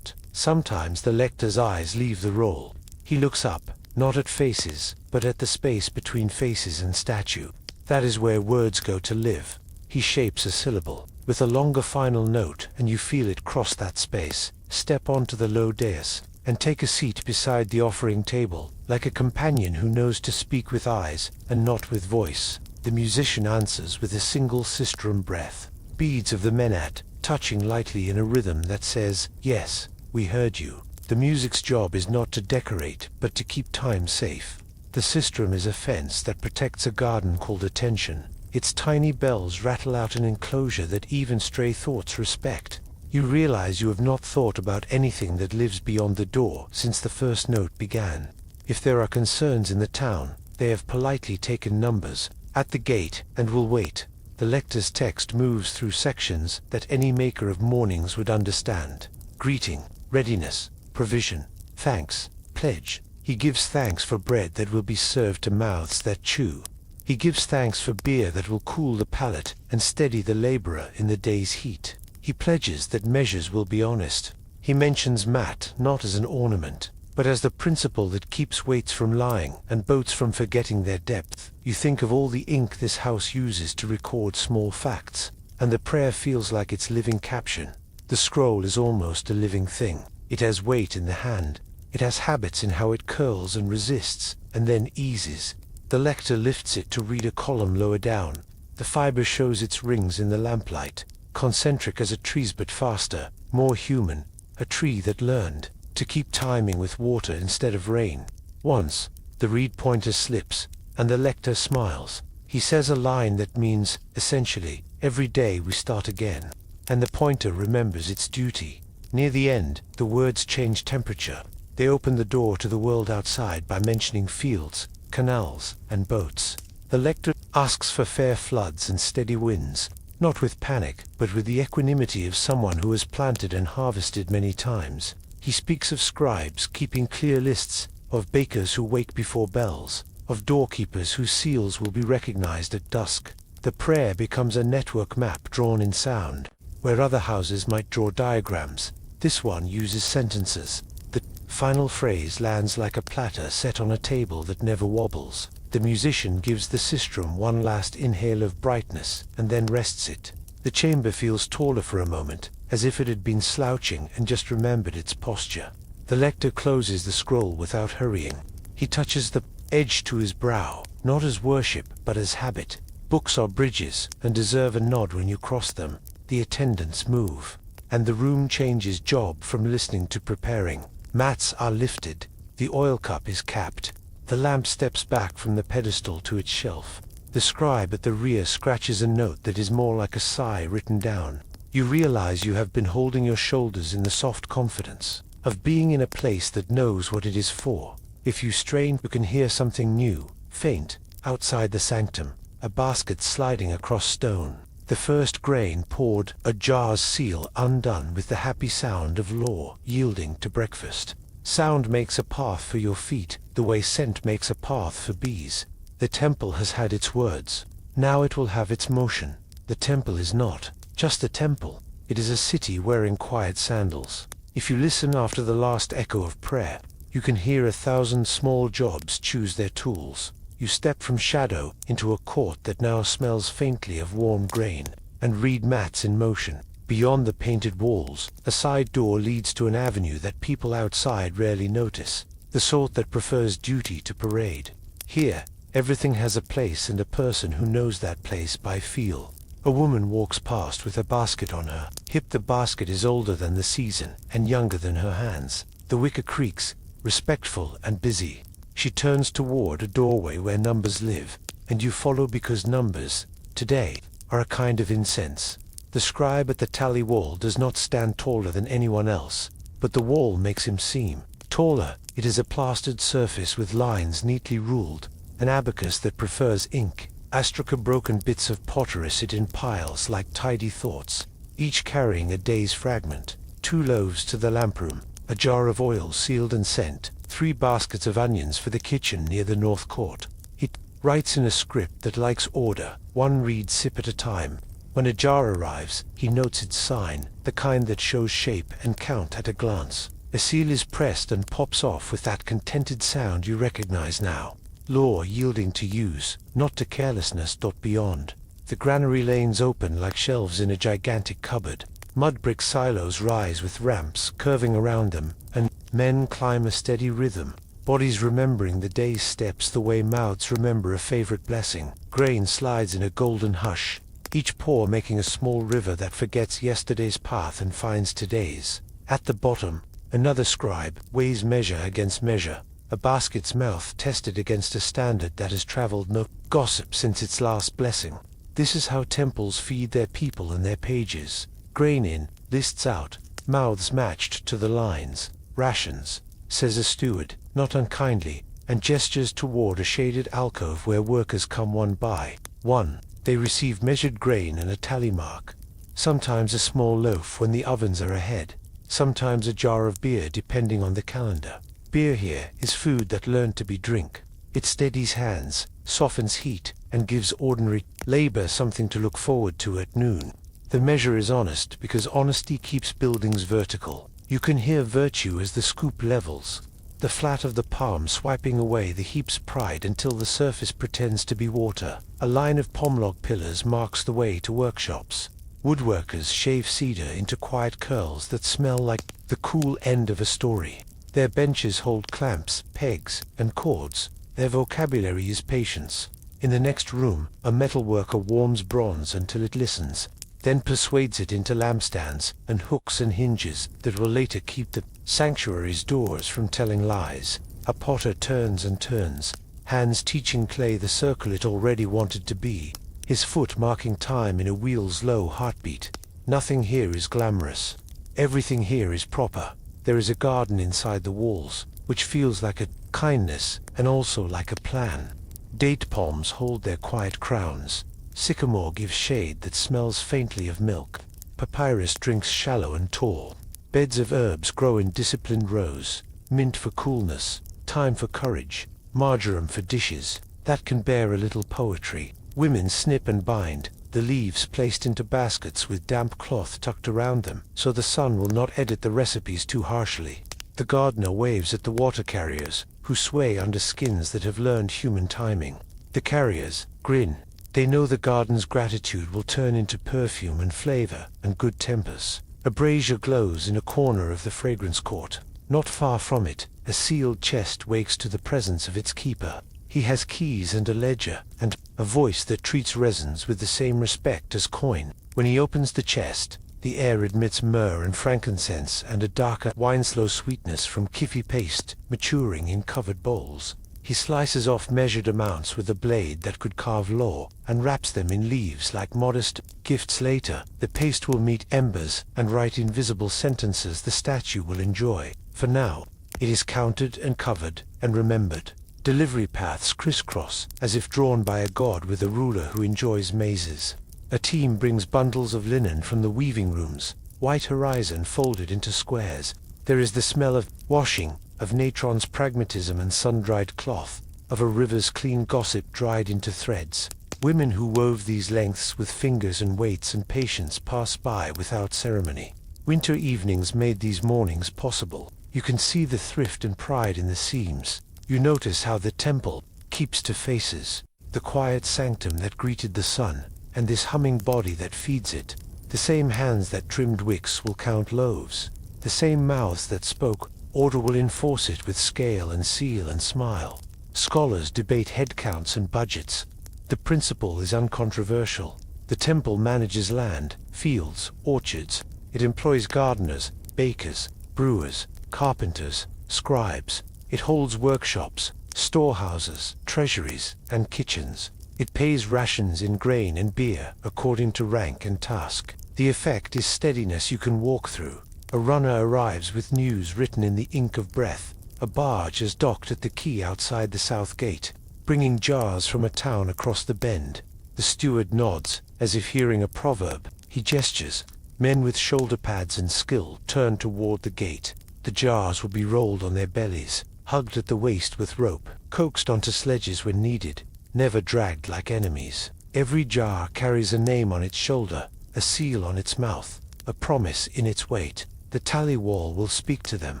Sometimes the lector's eyes leave the roll. He looks up, not at faces, but at the space between faces and statue. That is where words go to live. He shapes a syllable, with a longer final note, and you feel it cross that space. Step onto the low dais, and take a seat beside the offering table, like a companion who knows to speak with eyes, and not with voice. The musician answers with a single sistrum breath. Beads of the menat, touching lightly in a rhythm that says, "Yes, we heard you." The music's job is not to decorate, but to keep time safe. The sistrum is a fence that protects a garden called attention. Its tiny bells rattle out an enclosure that even stray thoughts respect. You realize you have not thought about anything that lives beyond the door since the first note began. If there are concerns in the town, they have politely taken numbers at the gate and will wait. The lector's text moves through sections that any maker of mornings would understand. Greeting, readiness, provision, thanks, pledge. He gives thanks for bread that will be served to mouths that chew. He gives thanks for beer that will cool the palate and steady the laborer in the day's heat. He pledges that measures will be honest. He mentions mat not as an ornament, but as the principle that keeps weights from lying and boats from forgetting their depth. You think of all the ink this house uses to record small facts, and the prayer feels like its living caption. The scroll is almost a living thing. It has weight in the hand. It has habits in how it curls and resists, and then eases. The lector lifts it to read a column lower down. The fiber shows its rings in the lamplight, concentric as a tree's but faster, more human, a tree that learned to keep timing with water instead of rain. Once, the reed pointer slips, and the lector smiles. He says a line that means, essentially, every day we start again. And the pointer remembers its duty. Near the end, the words change temperature. They open the door to the world outside by mentioning fields, canals, and boats. The lector asks for fair floods and steady winds, not with panic, but with the equanimity of someone who has planted and harvested many times. He speaks of scribes keeping clear lists, of bakers who wake before bells, of doorkeepers whose seals will be recognized at dusk. The prayer becomes a network map drawn in sound. Where other houses might draw diagrams, this one uses sentences. The final phrase lands like a platter set on a table that never wobbles. The musician gives the sistrum one last inhale of brightness, and then rests it. The chamber feels taller for a moment, as if it had been slouching and just remembered its posture. The lector closes the scroll without hurrying. He touches the edge to his brow, not as worship, but as habit. Books are bridges, and deserve a nod when you cross them. The attendants move, and the room changes job from listening to preparing. Mats are lifted. The oil cup is capped. The lamp steps back from the pedestal to its shelf. The scribe at the rear scratches a note that is more like a sigh written down. You realize you have been holding your shoulders in the soft confidence of being in a place that knows what it is for. If you strain, you can hear something new, faint, outside the sanctum, a basket sliding across stone. The first grain poured, a jar's seal undone with the happy sound of law yielding to breakfast. Sound makes a path for your feet, the way scent makes a path for bees. The temple has had its words. Now it will have its motion. The temple is not just a temple. It is a city wearing quiet sandals. If you listen after the last echo of prayer, you can hear 1,000 small jobs choose their tools. You step from shadow into a court that now smells faintly of warm grain, and read mats in motion. Beyond the painted walls, a side door leads to an avenue that people outside rarely notice, the sort that prefers duty to parade. Here, everything has a place and a person who knows that place by feel. A woman walks past with a basket on her hip. The basket is older than the season and younger than her hands. The wicker creaks, respectful and busy. She turns toward a doorway where numbers live, and you follow because numbers, today, are a kind of incense. The scribe at the tally wall does not stand taller than anyone else, but the wall makes him seem taller. It is a plastered surface with lines neatly ruled, an abacus that prefers ink. Astraca broken bits of pottery sit in piles like tidy thoughts, each carrying a day's fragment. 2 loaves to the lamproom, a jar of oil sealed and sent, 3 baskets of onions for the kitchen near the north court. He writes in a script that likes order, 1 reed sip at a time. When a jar arrives, he notes its sign, the kind that shows shape and count at a glance. A seal is pressed and pops off with that contented sound you recognize now. Law yielding to use, not to carelessness. Beyond, the granary lanes open like shelves in a gigantic cupboard. Mud brick silos rise with ramps curving around them, and men climb a steady rhythm, bodies remembering the day's steps the way mouths remember a favorite blessing. Grain slides in a golden hush, each pour making a small river that forgets yesterday's path and finds today's. At the bottom, another scribe weighs measure against measure, a basket's mouth tested against a standard that has traveled no gossip since its last blessing. This is how temples feed their people and their pages. Grain in, lists out, mouths matched to the lines. Rations, says a steward, not unkindly, and gestures toward a shaded alcove where workers come one by one. They receive measured grain and a tally mark. Sometimes a small loaf when the ovens are ahead. Sometimes a jar of beer depending on the calendar. Beer here is food that learned to be drink. It steadies hands, softens heat, and gives ordinary labor something to look forward to at noon. The measure is honest because honesty keeps buildings vertical. You can hear virtue as the scoop levels, the flat of the palm swiping away the heap's pride until the surface pretends to be water. A line of pomlog pillars marks the way to workshops. Woodworkers shave cedar into quiet curls that smell like the cool end of a story. Their benches hold clamps, pegs, and cords. Their vocabulary is patience. In the next room, a metalworker warms bronze until it listens, then persuades it into lampstands and hooks and hinges that will later keep the sanctuary's doors from telling lies. A potter turns and turns, hands teaching clay the circle it already wanted to be, his foot marking time in a wheel's low heartbeat. Nothing here is glamorous. Everything here is proper. There is a garden inside the walls, which feels like a kindness and also like a plan. Date palms hold their quiet crowns. Sycamore gives shade that smells faintly of milk. Papyrus drinks shallow and tall. Beds of herbs grow in disciplined rows. Mint for coolness, thyme for courage, marjoram for dishes that can bear a little poetry. Women snip and bind, the leaves placed into baskets with damp cloth tucked around them, so the sun will not edit the recipes too harshly. The gardener waves at the water carriers, who sway under skins that have learned human timing. The carriers grin. They know the garden's gratitude will turn into perfume and flavor and good tempers. A brazier glows in a corner of the fragrance court. Not far from it, a sealed chest wakes to the presence of its keeper. He has keys and a ledger, and a voice that treats resins with the same respect as coin. When he opens the chest, the air admits myrrh and frankincense and a darker wine-slow sweetness from kiffy paste maturing in covered bowls. He slices off measured amounts with a blade that could carve law, and wraps them in leaves like modest gifts. Later, the paste will meet embers and write invisible sentences the statue will enjoy. For now, it is counted and covered and remembered. Delivery paths crisscross, as if drawn by a god with a ruler who enjoys mazes. A team brings bundles of linen from the weaving rooms, white horizon folded into squares. There is the smell of washing, of natron's pragmatism and sun-dried cloth, of a river's clean gossip dried into threads. Women who wove these lengths with fingers and weights and patience pass by without ceremony. Winter evenings made these mornings possible. You can see the thrift and pride in the seams. You notice how the temple keeps to faces, the quiet sanctum that greeted the sun, and this humming body that feeds it. The same hands that trimmed wicks will count loaves. The same mouths that spoke, order will enforce it with scale and seal and smile. Scholars debate head counts and budgets. The principle is uncontroversial. The temple manages land, fields, orchards. It employs gardeners, bakers, brewers, carpenters, scribes. It holds workshops, storehouses, treasuries, and kitchens. It pays rations in grain and beer according to rank and task. The effect is steadiness you can walk through. A runner arrives with news written in the ink of breath. A barge is docked at the quay outside the south gate, bringing jars from a town across the bend. The steward nods, as if hearing a proverb. He gestures. Men with shoulder pads and skill turn toward the gate. The jars will be rolled on their bellies, hugged at the waist with rope, coaxed onto sledges when needed, never dragged like enemies. Every jar carries a name on its shoulder, a seal on its mouth, a promise in its weight. The tally wall will speak to them.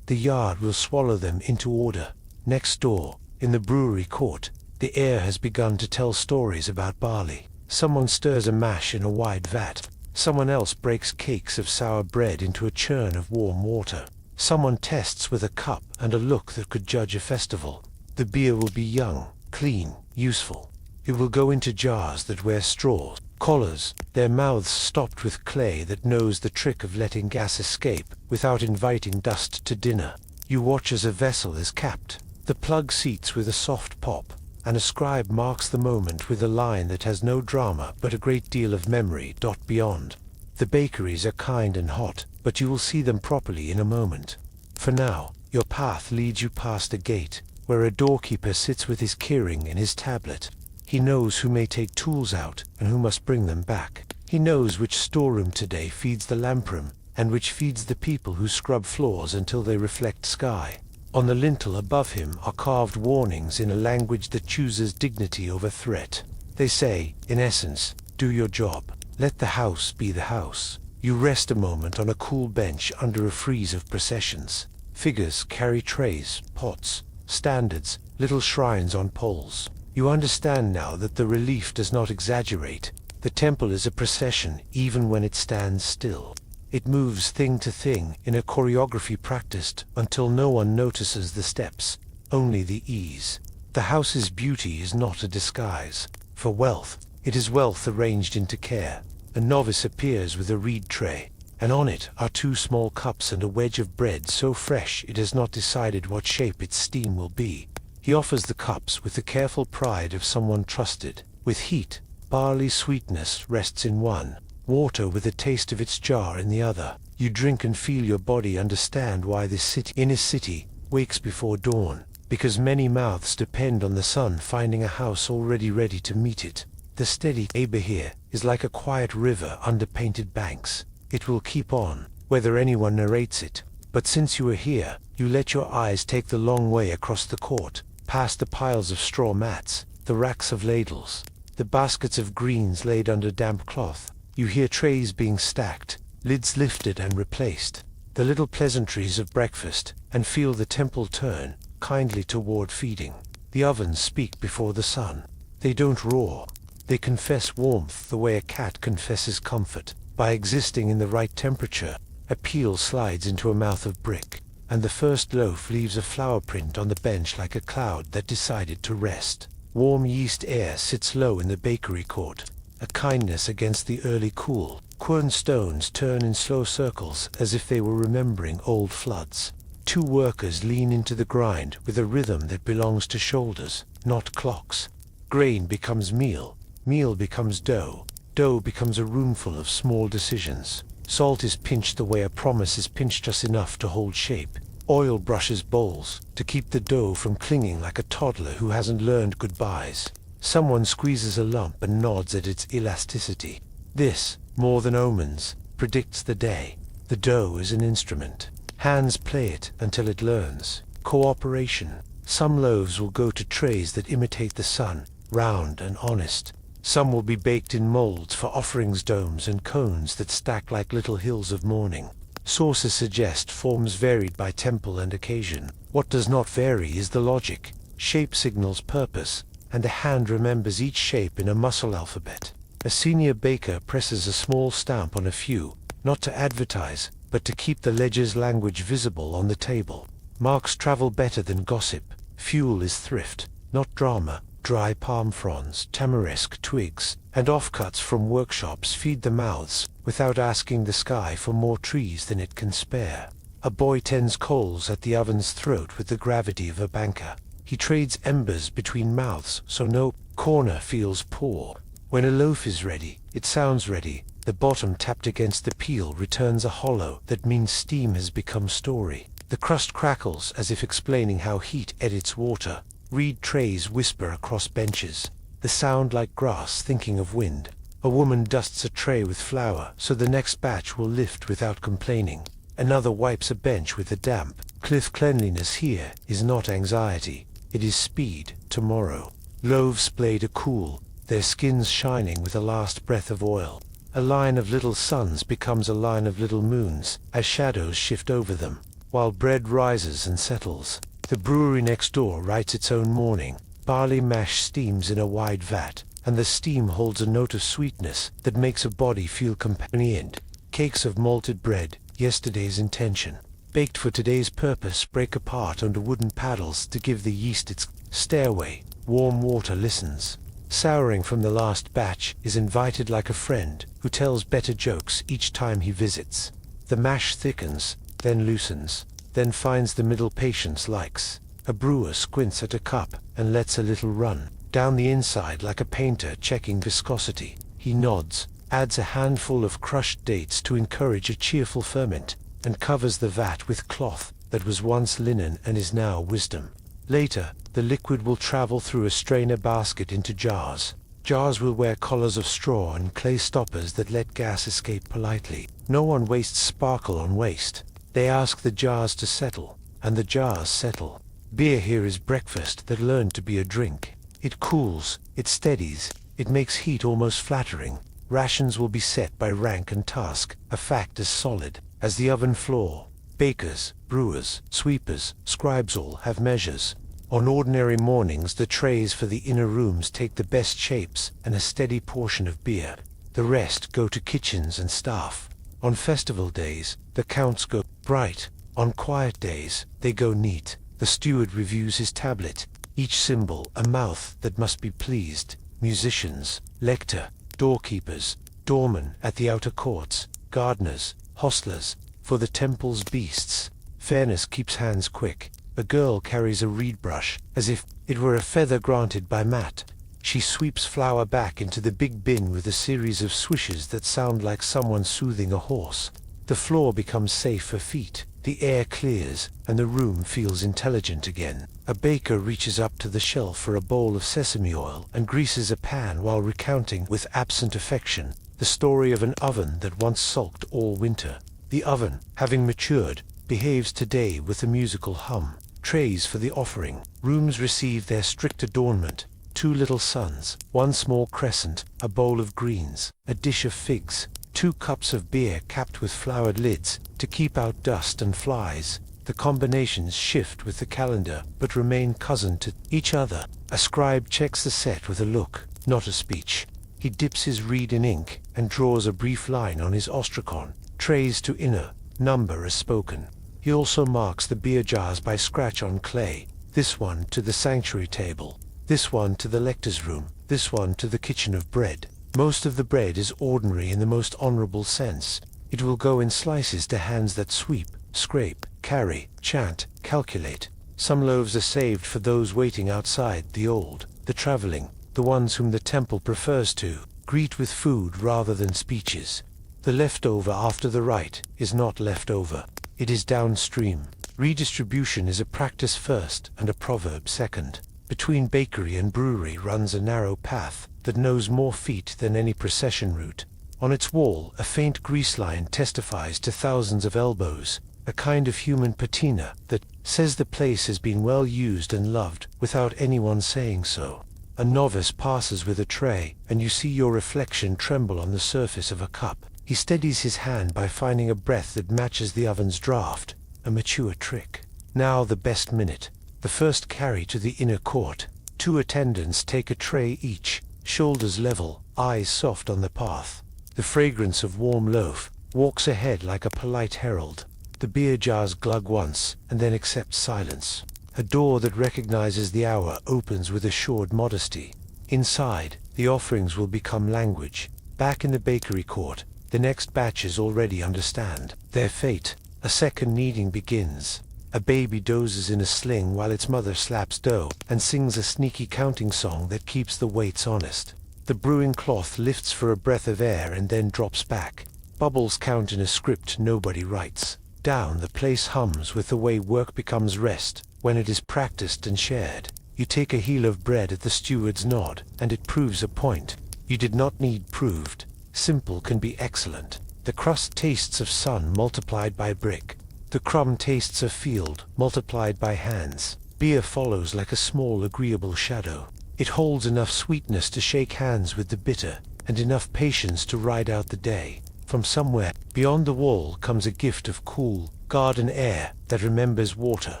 The yard will swallow them into order. Next door, in the brewery court, the air has begun to tell stories about barley. Someone stirs a mash in a wide vat. Someone else breaks cakes of sour bread into a churn of warm water. Someone tests with a cup and a look that could judge a festival. The beer will be young, clean, useful. It will go into jars that wear straws, collars, their mouths stopped with clay that knows the trick of letting gas escape without inviting dust to dinner. You watch as a vessel is capped. The plug seats with a soft pop, and a scribe marks the moment with a line that has no drama but a great deal of memory. Beyond. The bakeries are kind and hot, but you will see them properly in a moment. For now, your path leads you past a gate, where a doorkeeper sits with his keyring and his tablet. He knows who may take tools out and who must bring them back. He knows which storeroom today feeds the lamproom, and which feeds the people who scrub floors until they reflect sky. On the lintel above him are carved warnings in a language that chooses dignity over threat. They say, in essence, do your job. Let the house be the house. You rest a moment on a cool bench under a frieze of processions. Figures carry trays, pots, standards, little shrines on poles. You understand now that the relief does not exaggerate. The temple is a procession even when it stands still. It moves thing to thing in a choreography practiced until no one notices the steps, only the ease. The house's beauty is not a disguise for wealth. It is wealth arranged into care. A novice appears with a reed tray, and on it are 2 small cups and a wedge of bread so fresh it has not decided what shape its steam will be. He offers the cups with the careful pride of someone trusted. With heat, barley sweetness rests in one, water with a taste of its jar in the other. You drink and feel your body understand why this city wakes before dawn, because many mouths depend on the sun finding a house already ready to meet it. The steady labor here is like a quiet river under painted banks. It will keep on, whether anyone narrates it. But since you are here, you let your eyes take the long way across the court, past the piles of straw mats, the racks of ladles, the baskets of greens laid under damp cloth. You hear trays being stacked, lids lifted and replaced, the little pleasantries of breakfast, and feel the temple turn kindly toward feeding. The ovens speak before the sun. They don't roar. They confess warmth the way a cat confesses comfort. By existing in the right temperature, a peel slides into a mouth of brick, and the first loaf leaves a flower print on the bench like a cloud that decided to rest. Warm yeast air sits low in the bakery court, a kindness against the early cool. Quern stones turn in slow circles as if they were remembering old floods. 2 workers lean into the grind with a rhythm that belongs to shoulders, not clocks. Grain becomes meal. Meal becomes dough. Dough becomes a roomful of small decisions. Salt is pinched the way a promise is pinched just enough to hold shape. Oil brushes bowls to keep the dough from clinging like a toddler who hasn't learned goodbyes. Someone squeezes a lump and nods at its elasticity. This, more than omens, predicts the day. The dough is an instrument. Hands play it until it learns. Cooperation. Some loaves will go to trays that imitate the sun, round and honest. Some will be baked in molds for offerings, domes and cones that stack like little hills of mourning. Sources suggest forms varied by temple and occasion. What does not vary is the logic. Shape signals purpose, and a hand remembers each shape in a muscle alphabet. A senior baker presses a small stamp on a few, not to advertise, but to keep the ledger's language visible on the table. Marks travel better than gossip. Fuel is thrift, not drama. Dry palm fronds, tamarisk twigs, and offcuts from workshops feed the mouths, without asking the sky for more trees than it can spare. A boy tends coals at the oven's throat with the gravity of a banker. He trades embers between mouths so no corner feels poor. When a loaf is ready, it sounds ready. The bottom tapped against the peel returns a hollow that means steam has become story. The crust crackles as if explaining how heat edits water. Reed trays whisper across benches, the sound like grass thinking of wind. A woman dusts a tray with flour so the next batch will lift without complaining. Another wipes a bench with a damp. Cleanliness here is not anxiety, it is speed. Tomorrow, loaves played a cool, their skins shining with a last breath of oil. A line of little suns becomes a line of little moons as shadows shift over them, while bread rises and settles. The brewery next door writes its own morning. Barley mash steams in a wide vat, and the steam holds a note of sweetness that makes a body feel companioned. Cakes of malted bread, yesterday's intention, baked for today's purpose, break apart under wooden paddles to give the yeast its stairway. Warm water listens. Souring from the last batch is invited like a friend who tells better jokes each time he visits. The mash thickens, then loosens, then finds the middle patience likes. A brewer squints at a cup and lets a little run down the inside like a painter checking viscosity. He nods, adds a handful of crushed dates to encourage a cheerful ferment, and covers the vat with cloth that was once linen and is now wisdom. Later, the liquid will travel through a strainer basket into jars. Jars will wear collars of straw and clay stoppers that let gas escape politely. No one wastes sparkle on waste. They ask the jars to settle, and the jars settle. Beer here is breakfast that learned to be a drink. It cools, it steadies, it makes heat almost flattering. Rations will be set by rank and task, a fact as solid as the oven floor. Bakers, brewers, sweepers, scribes all have measures. On ordinary mornings the trays for the inner rooms take the best shapes and a steady portion of beer. The rest go to kitchens and staff. On festival days, the counts go bright. On quiet days, they go neat. The steward reviews his tablet, each symbol a mouth that must be pleased. Musicians, lector, doorkeepers, doormen at the outer courts, gardeners, hostlers, for the temple's beasts. Fairness keeps hands quick. A girl carries a reed brush, as if it were a feather granted by Matt. She sweeps flour back into the big bin with a series of swishes that sound like someone soothing a horse. The floor becomes safe for feet. The air clears, and the room feels intelligent again. A baker reaches up to the shelf for a bowl of sesame oil and greases a pan while recounting with absent affection the story of an oven that once sulked all winter. The oven, having matured, behaves today with a musical hum. Trays for the offering. Rooms receive their strict adornment. 2 little suns, 1 small crescent, a bowl of greens, a dish of figs, 2 cups of beer capped with flowered lids to keep out dust and flies. The combinations shift with the calendar but remain cousin to each other. A scribe checks the set with a look, not a speech. He dips his reed in ink and draws a brief line on his ostrakon. Trays to inner, number as spoken. He also marks the beer jars by scratch on clay. This one to the sanctuary table, this one to the lector's room, this one to the kitchen of bread. Most of the bread is ordinary in the most honorable sense. It will go in slices to hands that sweep, scrape, carry, chant, calculate. Some loaves are saved for those waiting outside, the old, the traveling, the ones whom the temple prefers to greet with food rather than speeches. The leftover after the rite is not leftover. It is downstream. Redistribution is a practice first and a proverb second. Between bakery and brewery runs a narrow path that knows more feet than any procession route. On its wall, a faint grease line testifies to thousands of elbows, a kind of human patina that says the place has been well used and loved without anyone saying so. A novice passes with a tray, and you see your reflection tremble on the surface of a cup. He steadies his hand by finding a breath that matches the oven's draft, a mature trick. Now the best minute. The first carry to the inner court. 2 attendants take a tray each, shoulders level, eyes soft on the path. The fragrance of warm loaf walks ahead like a polite herald. The beer jars glug once, and then accept silence. A door that recognizes the hour opens with assured modesty. Inside, the offerings will become language. Back in the bakery court, the next batches already understand their fate. A second kneading begins. A baby dozes in a sling while its mother slaps dough and sings a sneaky counting song that keeps the weights honest. The brewing cloth lifts for a breath of air and then drops back. Bubbles count in a script nobody writes. Down the place hums with the way work becomes rest when it is practiced and shared. You take a heel of bread at the steward's nod, and it proves a point. You did not need proved. Simple can be excellent. The crust tastes of sun multiplied by brick. The crumb tastes of field multiplied by hands. Beer follows like a small agreeable shadow. It holds enough sweetness to shake hands with the bitter, and enough patience to ride out the day. From somewhere beyond the wall comes a gift of cool, garden air that remembers water.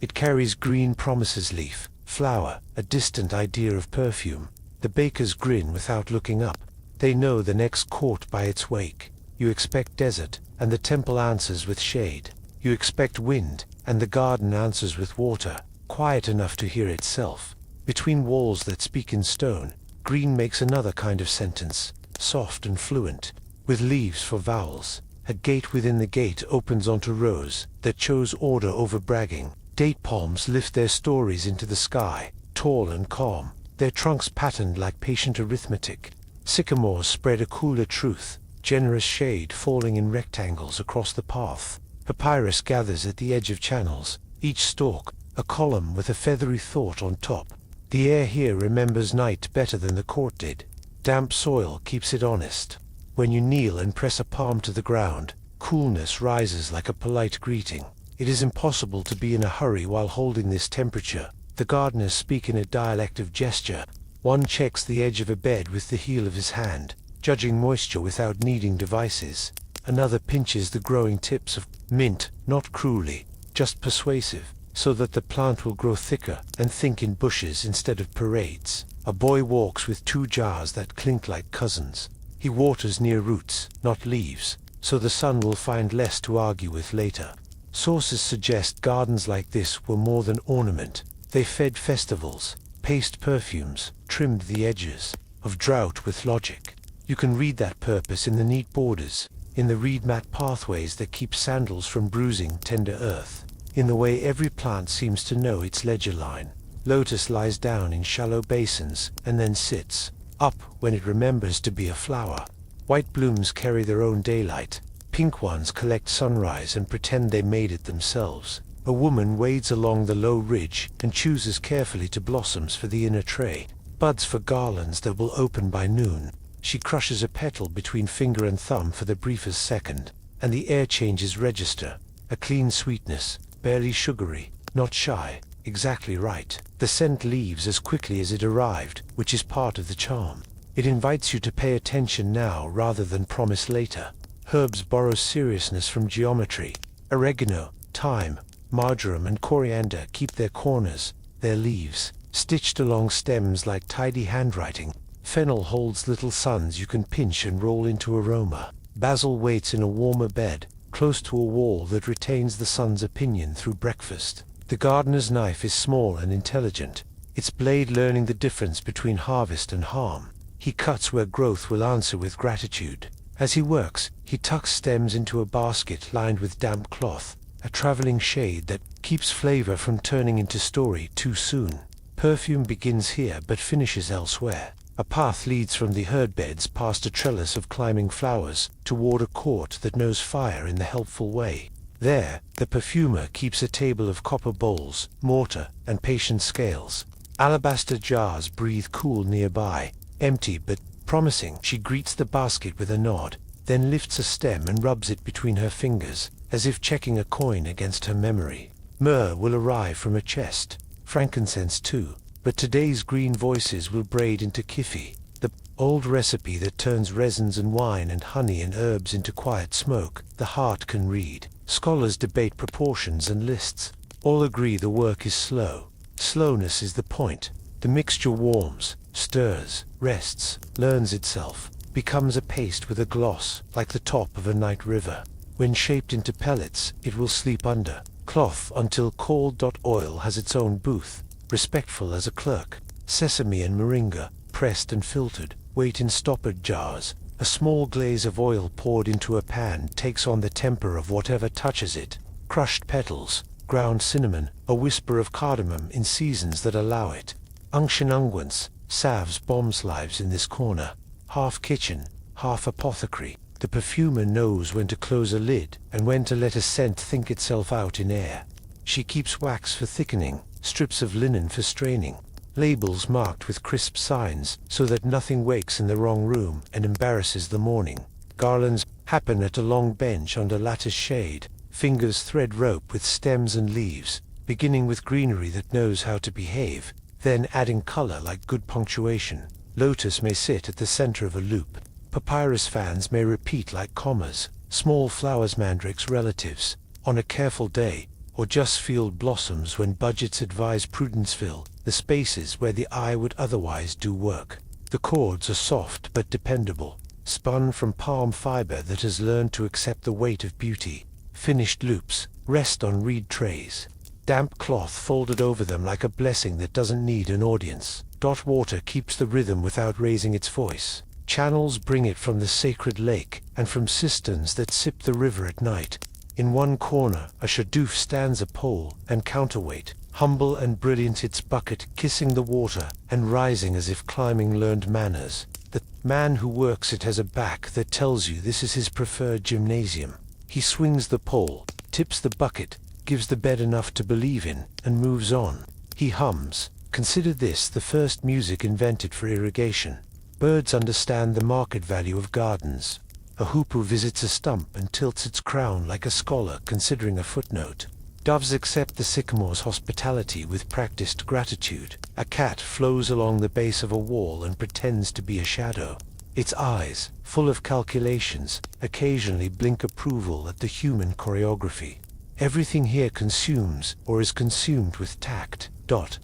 It carries green promises leaf, flower, a distant idea of perfume. The bakers grin without looking up. They know the next court by its wake. You expect desert, and the temple answers with shade. You expect wind, and the garden answers with water, quiet enough to hear itself. Between walls that speak in stone, green makes another kind of sentence, soft and fluent, with leaves for vowels. A gate within the gate opens onto rows that chose order over bragging. Date palms lift their stories into the sky, tall and calm, their trunks patterned like patient arithmetic. Sycamores spread a cooler truth, generous shade falling in rectangles across the path. Papyrus gathers at the edge of channels, each stalk a column with a feathery thought on top. The air here remembers night better than the court did. Damp soil keeps it honest. When you kneel and press a palm to the ground, coolness rises like a polite greeting. It is impossible to be in a hurry while holding this temperature. The gardeners speak in a dialect of gesture. One checks the edge of a bed with the heel of his hand, judging moisture without needing devices. Another pinches the growing tips of mint, not cruelly, just persuasive, so that the plant will grow thicker and think in bushes instead of parades. A boy walks with 2 jars that clink like cousins. He waters near roots, not leaves, so the sun will find less to argue with later. Sources suggest gardens like this were more than ornament. They fed festivals, paced perfumes, trimmed the edges of drought with logic. You can read that purpose in the neat borders, in the reed-mat pathways that keep sandals from bruising tender earth, in the way every plant seems to know its ledger line. Lotus lies down in shallow basins and then sits up when it remembers to be a flower. White blooms carry their own daylight. Pink ones collect sunrise and pretend they made it themselves. A woman wades along the low ridge and chooses carefully to blossoms for the inner tray, buds for garlands that will open by noon. She crushes a petal between finger and thumb for the briefest second, and the air changes register. A clean sweetness, barely sugary, not shy, exactly right. The scent leaves as quickly as it arrived, which is part of the charm. It invites you to pay attention now rather than promise later. Herbs borrow seriousness from geometry. Oregano, thyme, marjoram and coriander keep their corners, their leaves, stitched along stems like tidy handwriting. Fennel holds little suns you can pinch and roll into aroma. Basil waits in a warmer bed, close to a wall that retains the sun's opinion through breakfast. The gardener's knife is small and intelligent, its blade learning the difference between harvest and harm. He cuts where growth will answer with gratitude. As he works, he tucks stems into a basket lined with damp cloth, a traveling shade that keeps flavor from turning into story too soon. Perfume begins here but finishes elsewhere. A path leads from the herb beds past a trellis of climbing flowers toward a court that knows fire in the helpful way. There, the perfumer keeps a table of copper bowls, mortar, and patient scales. Alabaster jars breathe cool nearby, empty but promising. She greets the basket with a nod, then lifts a stem and rubs it between her fingers, as if checking a coin against her memory. Myrrh will arrive from a chest, frankincense too, but today's green voices will braid into kifi, the old recipe that turns resins and wine and honey and herbs into quiet smoke. The heart can read. Scholars debate proportions and lists. All agree the work is slow. Slowness is the point. The mixture warms, stirs, rests, learns itself, becomes a paste with a gloss, like the top of a night river. When shaped into pellets, it will sleep under cloth until cold. Oil has its own booth, respectful as a clerk. Sesame and moringa, pressed and filtered, wait in stoppered jars. A small glaze of oil poured into a pan takes on the temper of whatever touches it. Crushed petals, ground cinnamon, a whisper of cardamom in seasons that allow it. Unction unguents, salves, bomb lives in this corner. Half kitchen, half apothecary. The perfumer knows when to close a lid and when to let a scent think itself out in air. She keeps wax for thickening, strips of linen for straining. Labels marked with crisp signs so that nothing wakes in the wrong room and embarrasses the morning. Garlands happen at a long bench under lattice shade. Fingers thread rope with stems and leaves, beginning with greenery that knows how to behave, then adding color like good punctuation. Lotus may sit at the center of a loop. Papyrus fans may repeat like commas. Small flowers, mandrakes, relatives, on a careful day, or just field blossoms when budgets advise prudence fill the spaces where the eye would otherwise do work. The cords are soft but dependable, spun from palm fiber that has learned to accept the weight of beauty. Finished loops rest on reed trays. Damp cloth folded over them like a blessing that doesn't need an audience. Water keeps the rhythm without raising its voice. Channels bring it from the sacred lake and from cisterns that sip the river at night. In one corner, a shadoof stands a pole and counterweight, humble and brilliant, its bucket kissing the water and rising as if climbing learned manners. The man who works it has a back that tells you this is his preferred gymnasium. He swings the pole, tips the bucket, gives the bed enough to believe in, and moves on. He hums. Consider this the first music invented for irrigation. Birds understand the market value of gardens. A hoopoe visits a stump and tilts its crown like a scholar considering a footnote. Doves accept the sycamore's hospitality with practiced gratitude. A cat flows along the base of a wall and pretends to be a shadow. Its eyes, full of calculations, occasionally blink approval at the human choreography. Everything here consumes, or is consumed with tact.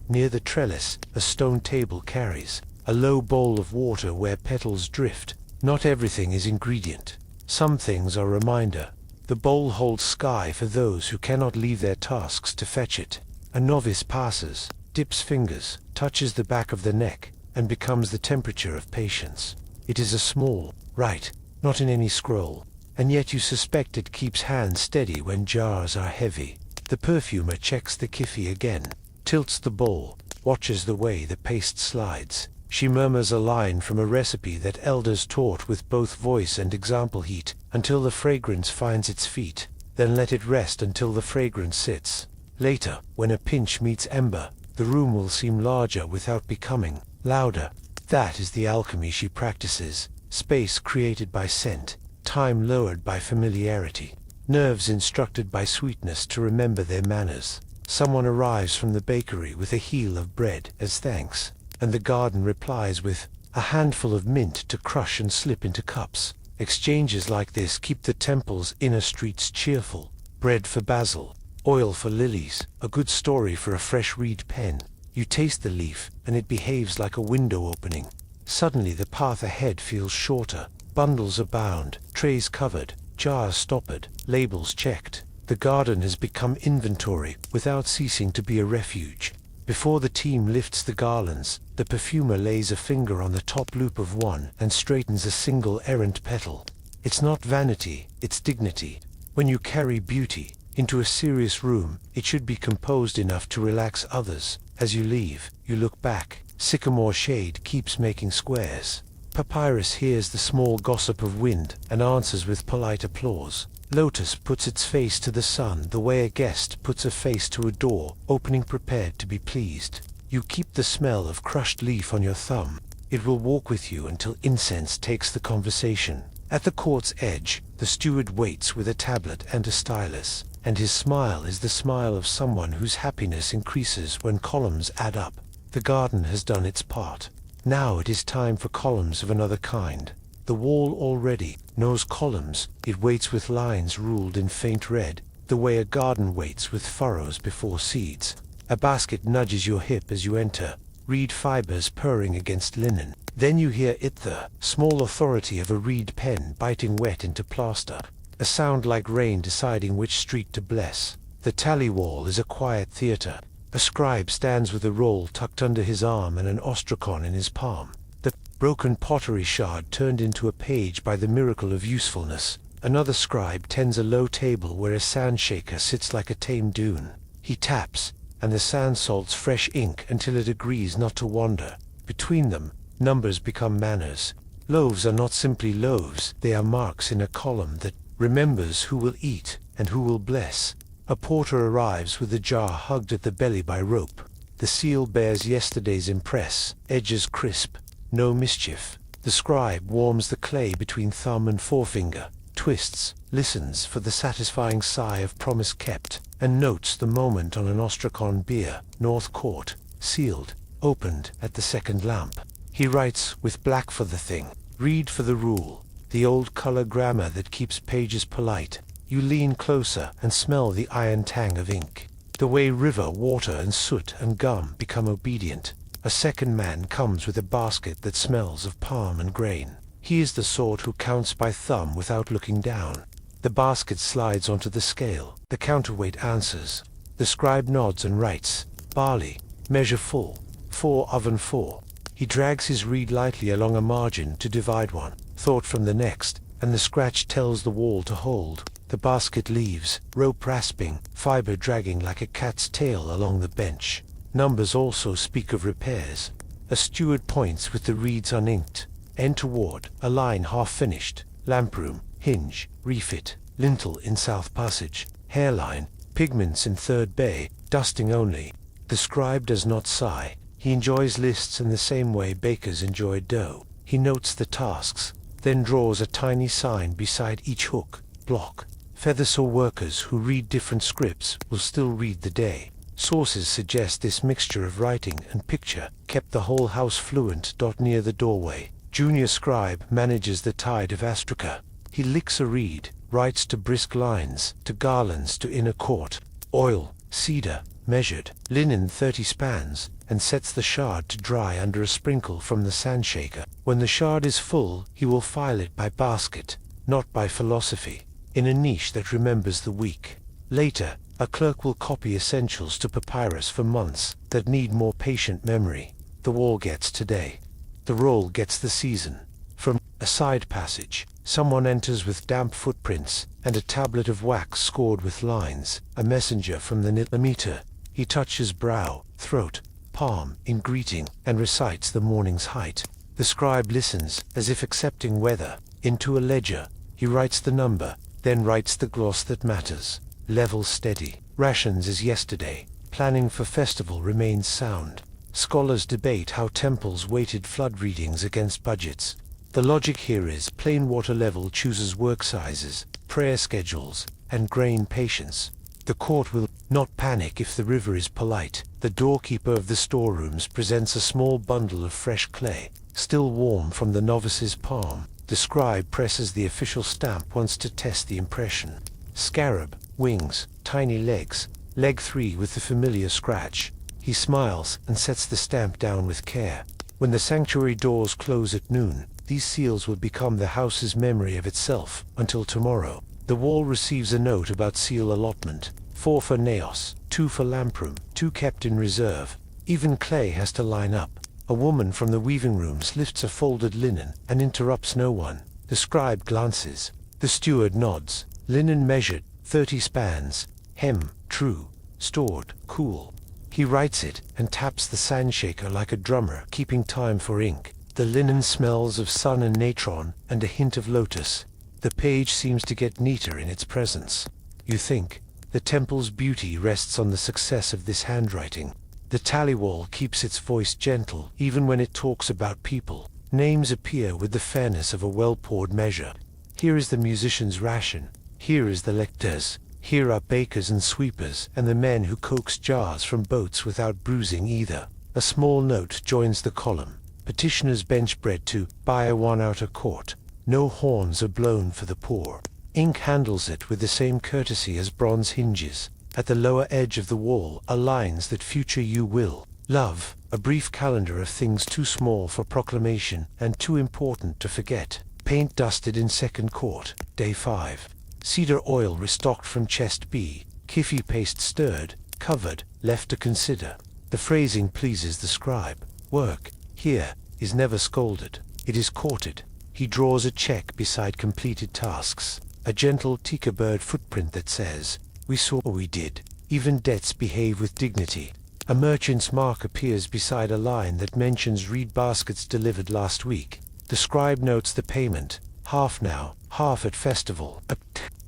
Near the trellis, a stone table carries a low bowl of water where petals drift. Not everything is ingredient. Some things are reminder. The bowl holds sky for those who cannot leave their tasks to fetch it. A novice passes, dips fingers, touches the back of the neck, and becomes the temperature of patience. It is a small rite, not in any scroll, and yet you suspect it keeps hands steady when jars are heavy. The perfumer checks the kiffy again, tilts the bowl, watches the way the paste slides. She murmurs a line from a recipe that elders taught with both voice and example heat, until the fragrance finds its feet, then let it rest until the fragrance sits. Later, when a pinch meets ember, the room will seem larger without becoming louder. That is the alchemy she practices, space created by scent, time lowered by familiarity, nerves instructed by sweetness to remember their manners. Someone arrives from the bakery with a heel of bread as thanks, and the garden replies with a handful of mint to crush and slip into cups. Exchanges like this keep the temple's inner streets cheerful. Bread for basil, oil for lilies, a good story for a fresh reed pen. You taste the leaf, and it behaves like a window opening. Suddenly the path ahead feels shorter. Bundles abound, trays covered, jars stoppered, labels checked. The garden has become inventory without ceasing to be a refuge. Before the team lifts the garlands, the perfumer lays a finger on the top loop of one and straightens a single errant petal. It's not vanity, it's dignity. When you carry beauty into a serious room, it should be composed enough to relax others. As you leave, you look back. Sycamore shade keeps making squares. Papyrus hears the small gossip of wind and answers with polite applause. Lotus puts its face to the sun the way a guest puts a face to a door, opening prepared to be pleased. You keep the smell of crushed leaf on your thumb. It will walk with you until incense takes the conversation. At the court's edge, the steward waits with a tablet and a stylus, and his smile is the smile of someone whose happiness increases when columns add up. The garden has done its part. Now it is time for columns of another kind. The wall already knows columns. It waits with lines ruled in faint red, the way a garden waits with furrows before seeds. A basket nudges your hip as you enter, reed fibers purring against linen. Then you hear it, the small authority of a reed pen biting wet into plaster. A sound like rain deciding which street to bless. The tally wall is a quiet theater. A scribe stands with a roll tucked under his arm and an ostrakon in his palm. The broken pottery shard turned into a page by the miracle of usefulness. Another scribe tends a low table where a sand shaker sits like a tame dune. He taps, and the sand salts fresh ink until it agrees not to wander. Between them, numbers become manners. Loaves are not simply loaves, they are marks in a column that remembers who will eat and who will bless. A porter arrives with a jar hugged at the belly by rope. The seal bears yesterday's impress, edges crisp, no mischief. The scribe warms the clay between thumb and forefinger, twists, listens for the satisfying sigh of promise kept, and notes the moment on an ostrakon beer, North Court, sealed, opened at the second lamp. He writes with black for the thing, read for the rule, the old color grammar that keeps pages polite. You lean closer and smell the iron tang of ink. The way river, water, and soot and gum become obedient. A second man comes with a basket that smells of palm and grain. He is the sort who counts by thumb without looking down. The basket slides onto the scale. The counterweight answers. The scribe nods and writes, barley, measure full, 4 oven 4. He drags his reed lightly along a margin to divide one thought from the next, and the scratch tells the wall to hold. The basket leaves, rope rasping, fiber dragging like a cat's tail along the bench. Numbers also speak of repairs. A steward points with the reeds uninked. End toward, a line half finished. Lamp room, hinge, refit, lintel in south passage, hairline, Pigments in third bay, dusting only. The scribe does not sigh. He enjoys lists in the same way bakers enjoy dough. He notes the tasks, then draws a tiny sign beside each hook, block. Feathersaw workers who read different scripts will still read the day. Sources suggest this mixture of writing and picture kept the whole house fluent. Near the doorway, junior scribe manages the tide of Astraca. He licks a reed, writes to brisk lines, to garlands, to inner court. Oil, cedar, measured, linen 30 spans, and sets the shard to dry under a sprinkle from the sandshaker. When the shard is full, he will file it by basket, not by philosophy, in a niche that remembers the week. Later, a clerk will copy essentials to papyrus for months that need more patient memory. The wall gets today. The roll gets the season. From a side passage, someone enters with damp footprints and a tablet of wax scored with lines, a messenger from the Nilometer. He touches brow, throat, palm in greeting and recites the morning's height. The scribe listens, as if accepting weather. Into a ledger, he writes the number, then writes the gloss that matters. Level steady. Rations as yesterday. Planning for festival remains sound. Scholars debate how temples weighted flood readings against budgets. The logic here is plain water level chooses work sizes, prayer schedules, and grain patience. The court will not panic if the river is polite. The doorkeeper of the storerooms presents a small bundle of fresh clay, still warm from the novice's palm. The scribe presses the official stamp once to test the impression. Scarab, wings, tiny legs, leg 3 with the familiar scratch. He smiles and sets the stamp down with care. When the sanctuary doors close at noon, these seals will become the house's memory of itself until tomorrow. The wall receives a note about seal allotment. 4 for Naos, 2 for Lamprum, 2 kept in reserve. Even clay has to line up. A woman from the weaving rooms lifts a folded linen and interrupts no one. The scribe glances. The steward nods. Linen measured, 30 spans. Hem, true. Stored, cool. He writes it and taps the sandshaker like a drummer, keeping time for ink. The linen smells of sun and natron and a hint of lotus. The page seems to get neater in its presence. You think, the temple's beauty rests on the success of this handwriting. The tallywall keeps its voice gentle even when it talks about people. Names appear with the fairness of a well-poured measure. Here is the musician's ration. Here is the lector's. Here are bakers and sweepers and the men who coax jars from boats without bruising either. A small note joins the column. Petitioners bench bread to buy one outer court. No horns are blown for the poor. Ink handles it with the same courtesy as bronze hinges. At the lower edge of the wall are lines that future you will love, a brief calendar of things too small for proclamation and too important to forget. Paint dusted in second court, day 5. Cedar oil restocked from chest B, Kiffy paste stirred, covered, left to consider. The phrasing pleases the scribe. Work, here, is never scolded. It is courted. He draws a check beside completed tasks. A gentle tika-bird footprint that says, "We saw, we did." Even debts behave with dignity. A merchant's mark appears beside a line that mentions reed baskets delivered last week. The scribe notes the payment. Half now, half at festival. A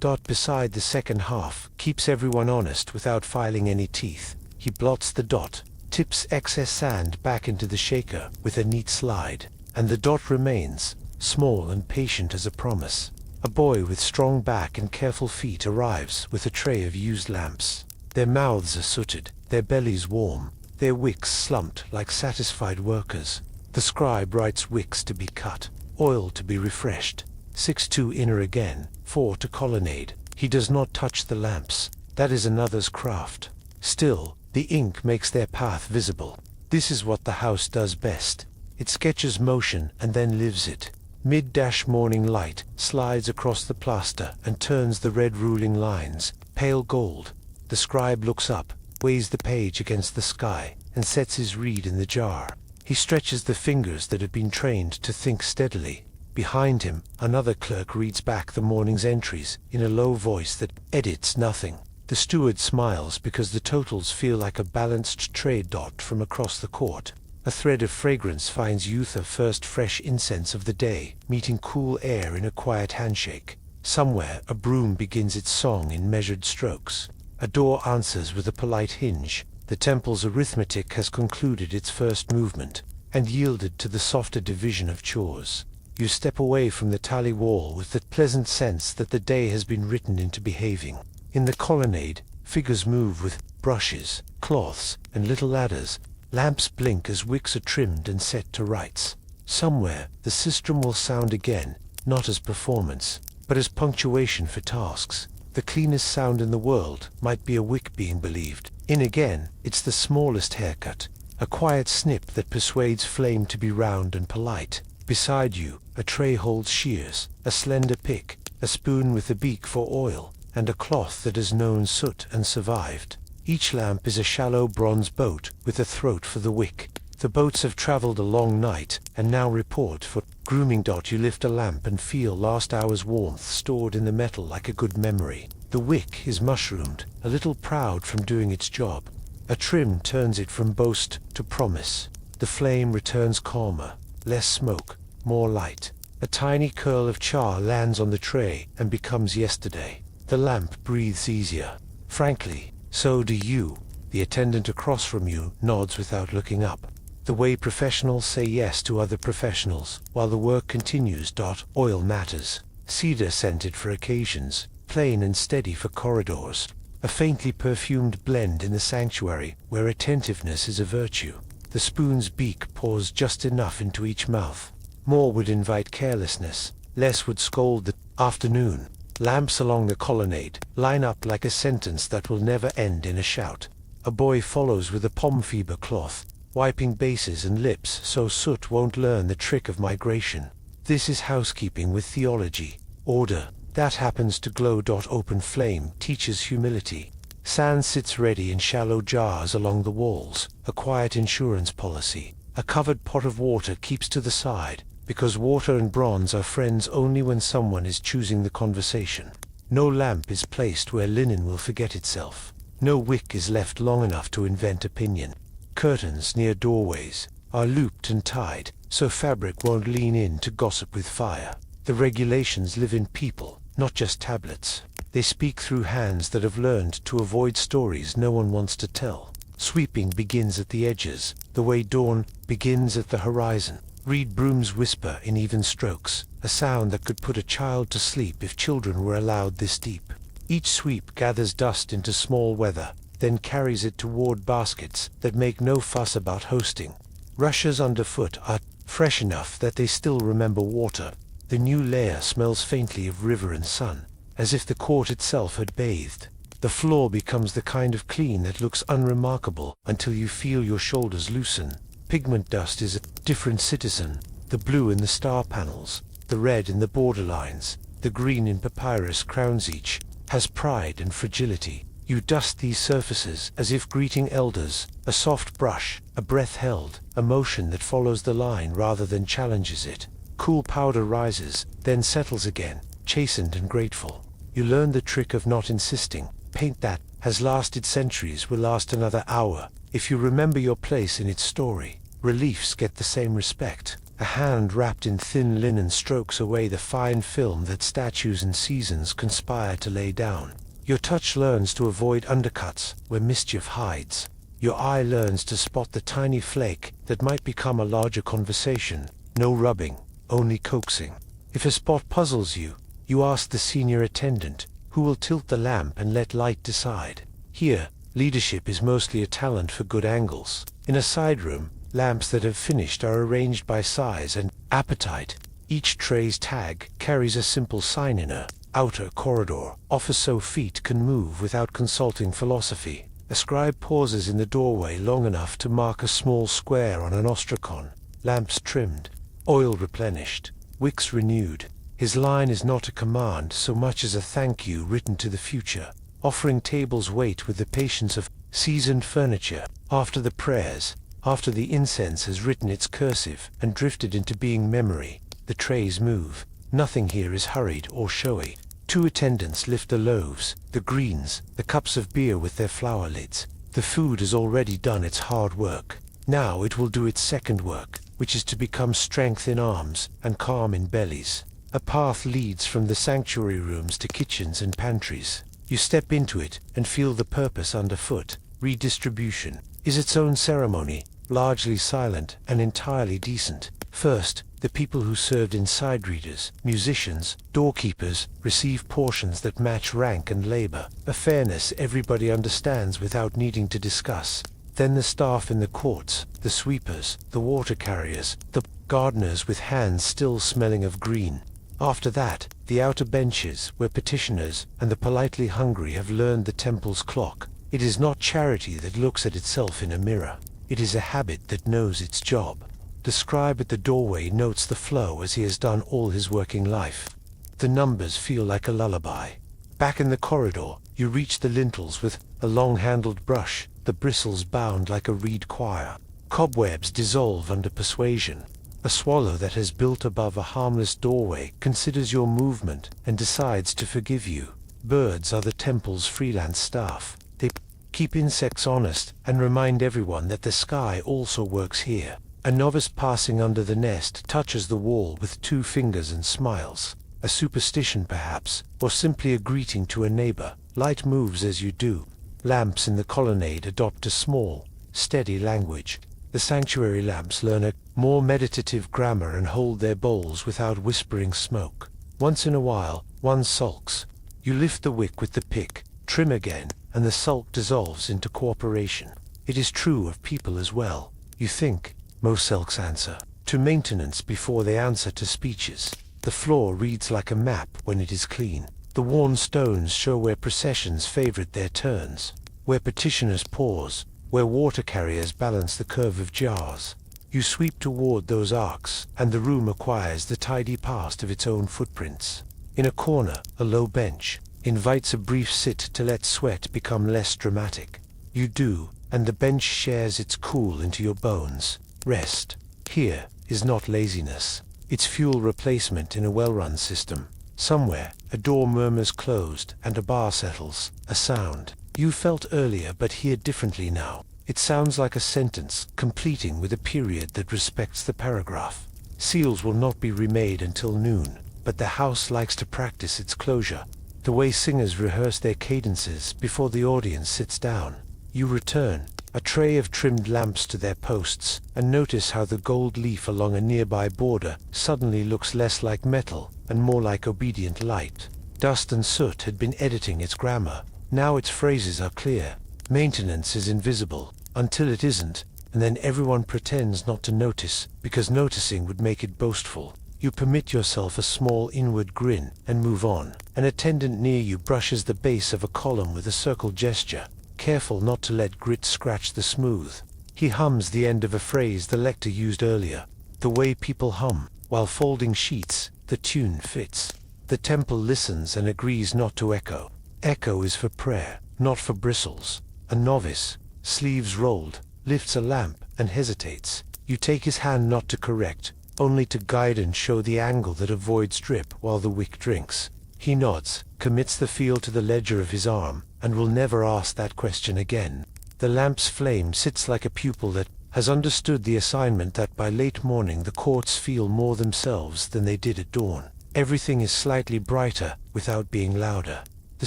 dot beside the second half keeps everyone honest without filing any teeth. He blots the dot, tips excess sand back into the shaker with a neat slide, and the dot remains, small and patient as a promise. A boy with strong back and careful feet arrives with a tray of used lamps. Their mouths are sooted, their bellies warm, their wicks slumped like satisfied workers. The scribe writes wicks to be cut, oil to be refreshed. 6-2 inner again, 4 to colonnade. He does not touch the lamps. That is another's craft. Still, the ink makes their path visible. This is what the house does best. It sketches motion and then lives it. Mid-morning light slides across the plaster and turns the red ruling lines, pale gold. The scribe looks up, weighs the page against the sky, and sets his reed in the jar. He stretches the fingers that have been trained to think steadily. Behind him, another clerk reads back the morning's entries in a low voice that edits nothing. The steward smiles because the totals feel like a balanced trade dot from across the court. A thread of fragrance finds youth of first fresh incense of the day, meeting cool air in a quiet handshake. Somewhere, a broom begins its song in measured strokes. A door answers with a polite hinge. The temple's arithmetic has concluded its first movement, and yielded to the softer division of chores. You step away from the tally wall with the pleasant sense that the day has been written into behaving. In the colonnade, figures move with brushes, cloths, and little ladders. Lamps blink as wicks are trimmed and set to rights. Somewhere, the sistrum will sound again, not as performance, but as punctuation for tasks. The cleanest sound in the world might be a wick being believed. In again, it's the smallest haircut, a quiet snip that persuades flame to be round and polite. Beside you, a tray holds shears, a slender pick, a spoon with a beak for oil, and a cloth that has known soot and survived. Each lamp is a shallow bronze boat with a throat for the wick. The boats have traveled a long night, and now report for grooming. You lift a lamp and feel last hour's warmth stored in the metal like a good memory. The wick is mushroomed, a little proud from doing its job. A trim turns it from boast to promise. The flame returns calmer, less smoke, more light. A tiny curl of char lands on the tray and becomes yesterday. The lamp breathes easier. Frankly, so do you. The attendant across from you nods without looking up. The way professionals say yes to other professionals, while the work continues. Oil matters. Cedar scented for occasions, plain and steady for corridors. A faintly perfumed blend in the sanctuary, where attentiveness is a virtue. The spoon's beak pours just enough into each mouth. More would invite carelessness, less would scold the afternoon. Lamps along the colonnade line up like a sentence that will never end in a shout. A boy follows with a pomfiber cloth, wiping bases and lips so soot won't learn the trick of migration. This is housekeeping with theology. Order, that happens to glow. Open flame teaches humility. Sand sits ready in shallow jars along the walls, a quiet insurance policy. A covered pot of water keeps to the side, because water and bronze are friends only when someone is choosing the conversation. No lamp is placed where linen will forget itself. No wick is left long enough to invent opinion. Curtains near doorways are looped and tied, so fabric won't lean in to gossip with fire. The regulations live in people, not just tablets. They speak through hands that have learned to avoid stories no one wants to tell. Sweeping begins at the edges, the way dawn begins at the horizon. Reed brooms whisper in even strokes, a sound that could put a child to sleep if children were allowed this deep. Each sweep gathers dust into small weather, then carries it toward baskets that make no fuss about hosting. Rushes underfoot are fresh enough that they still remember water. The new layer smells faintly of river and sun, as if the court itself had bathed. The floor becomes the kind of clean that looks unremarkable until you feel your shoulders loosen. Pigment dust is a different citizen. The blue in the star panels, the red in the borderlines, the green in papyrus crowns each, has pride and fragility. You dust these surfaces as if greeting elders, a soft brush, a breath held, a motion that follows the line rather than challenges it. Cool powder rises, then settles again, chastened and grateful. You learn the trick of not insisting. Paint that has lasted centuries will last another hour, if you remember your place in its story. Reliefs get the same respect. A hand wrapped in thin linen strokes away the fine film that statues and seasons conspire to lay down. Your touch learns to avoid undercuts where mischief hides. Your eye learns to spot the tiny flake that might become a larger conversation. No rubbing, only coaxing. If a spot puzzles you, you ask the senior attendant, who will tilt the lamp and let light decide. Here, leadership is mostly a talent for good angles. In a side room, lamps that have finished are arranged by size and appetite. Each tray's tag carries a simple sign in a outer corridor, offer so feet can move without consulting philosophy. A scribe pauses in the doorway long enough to mark a small square on an ostracon. Lamps trimmed, oil replenished, wicks renewed. His line is not a command so much as a thank you written to the future. Offering tables wait with the patience of seasoned furniture. After the prayers, after the incense has written its cursive and drifted into being memory, the trays move. Nothing here is hurried or showy. Two attendants lift the loaves, the greens, the cups of beer with their flower lids. The food has already done its hard work. Now it will do its second work, which is to become strength in arms and calm in bellies. A path leads from the sanctuary rooms to kitchens and pantries. You step into it and feel the purpose underfoot. Redistribution is its own ceremony, largely silent and entirely decent. First, the people who served inside readers, musicians, doorkeepers, receive portions that match rank and labor, a fairness everybody understands without needing to discuss. Then the staff in the courts, the sweepers, the water carriers, the gardeners with hands still smelling of green. After that, the outer benches, where petitioners and the politely hungry have learned the temple's clock. It is not charity that looks at itself in a mirror. It is a habit that knows its job. The scribe at the doorway notes the flow as he has done all his working life. The numbers feel like a lullaby. Back in the corridor, you reach the lintels with a long-handled brush, the bristles bound like a reed choir. Cobwebs dissolve under persuasion. A swallow that has built above a harmless doorway considers your movement and decides to forgive you. Birds are the temple's freelance staff. They keep insects honest and remind everyone that the sky also works here. A novice passing under the nest touches the wall with 2 fingers and smiles. A superstition perhaps, or simply a greeting to a neighbor. Light moves as you do. Lamps in the colonnade adopt a small, steady language. The sanctuary lamps learn a more meditative grammar and hold their bowls without whispering smoke. Once in a while, one sulks. You lift the wick with the pick, trim again, and the sulk dissolves into cooperation. It is true of people as well. You think. Most sulks answer to maintenance before they answer to speeches. The floor reads like a map when it is clean. The worn stones show where processions favorite their turns, where petitioners pause, where water carriers balance the curve of jars. You sweep toward those arcs, and the room acquires the tidy past of its own footprints. In a corner, a low bench invites a brief sit to let sweat become less dramatic. You do, and the bench shares its cool into your bones. Rest here is not laziness. It's fuel replacement in a well-run system. Somewhere, a door murmurs closed and a bar settles, a sound you felt earlier but hear differently now. It sounds like a sentence, completing with a period that respects the paragraph. Seals will not be remade until noon, but the house likes to practice its closure, the way singers rehearse their cadences before the audience sits down. You return, a tray of trimmed lamps to their posts, and notice how the gold leaf along a nearby border suddenly looks less like metal and more like obedient light. Dust and soot had been editing its grammar. Now its phrases are clear. Maintenance is invisible, until it isn't, and then everyone pretends not to notice, because noticing would make it boastful. You permit yourself a small inward grin, and move on. An attendant near you brushes the base of a column with a circle gesture, careful not to let grit scratch the smooth. He hums the end of a phrase the lector used earlier. The way people hum, while folding sheets, the tune fits. The temple listens and agrees not to echo. Echo is for prayer, not for bristles. A novice, sleeves rolled, lifts a lamp and hesitates. You take his hand not to correct, only to guide and show the angle that avoids drip while the wick drinks. He nods, commits the feel to the ledger of his arm, and will never ask that question again. The lamp's flame sits like a pupil that has understood the assignment that by late morning the courts feel more themselves than they did at dawn. Everything is slightly brighter, without being louder. The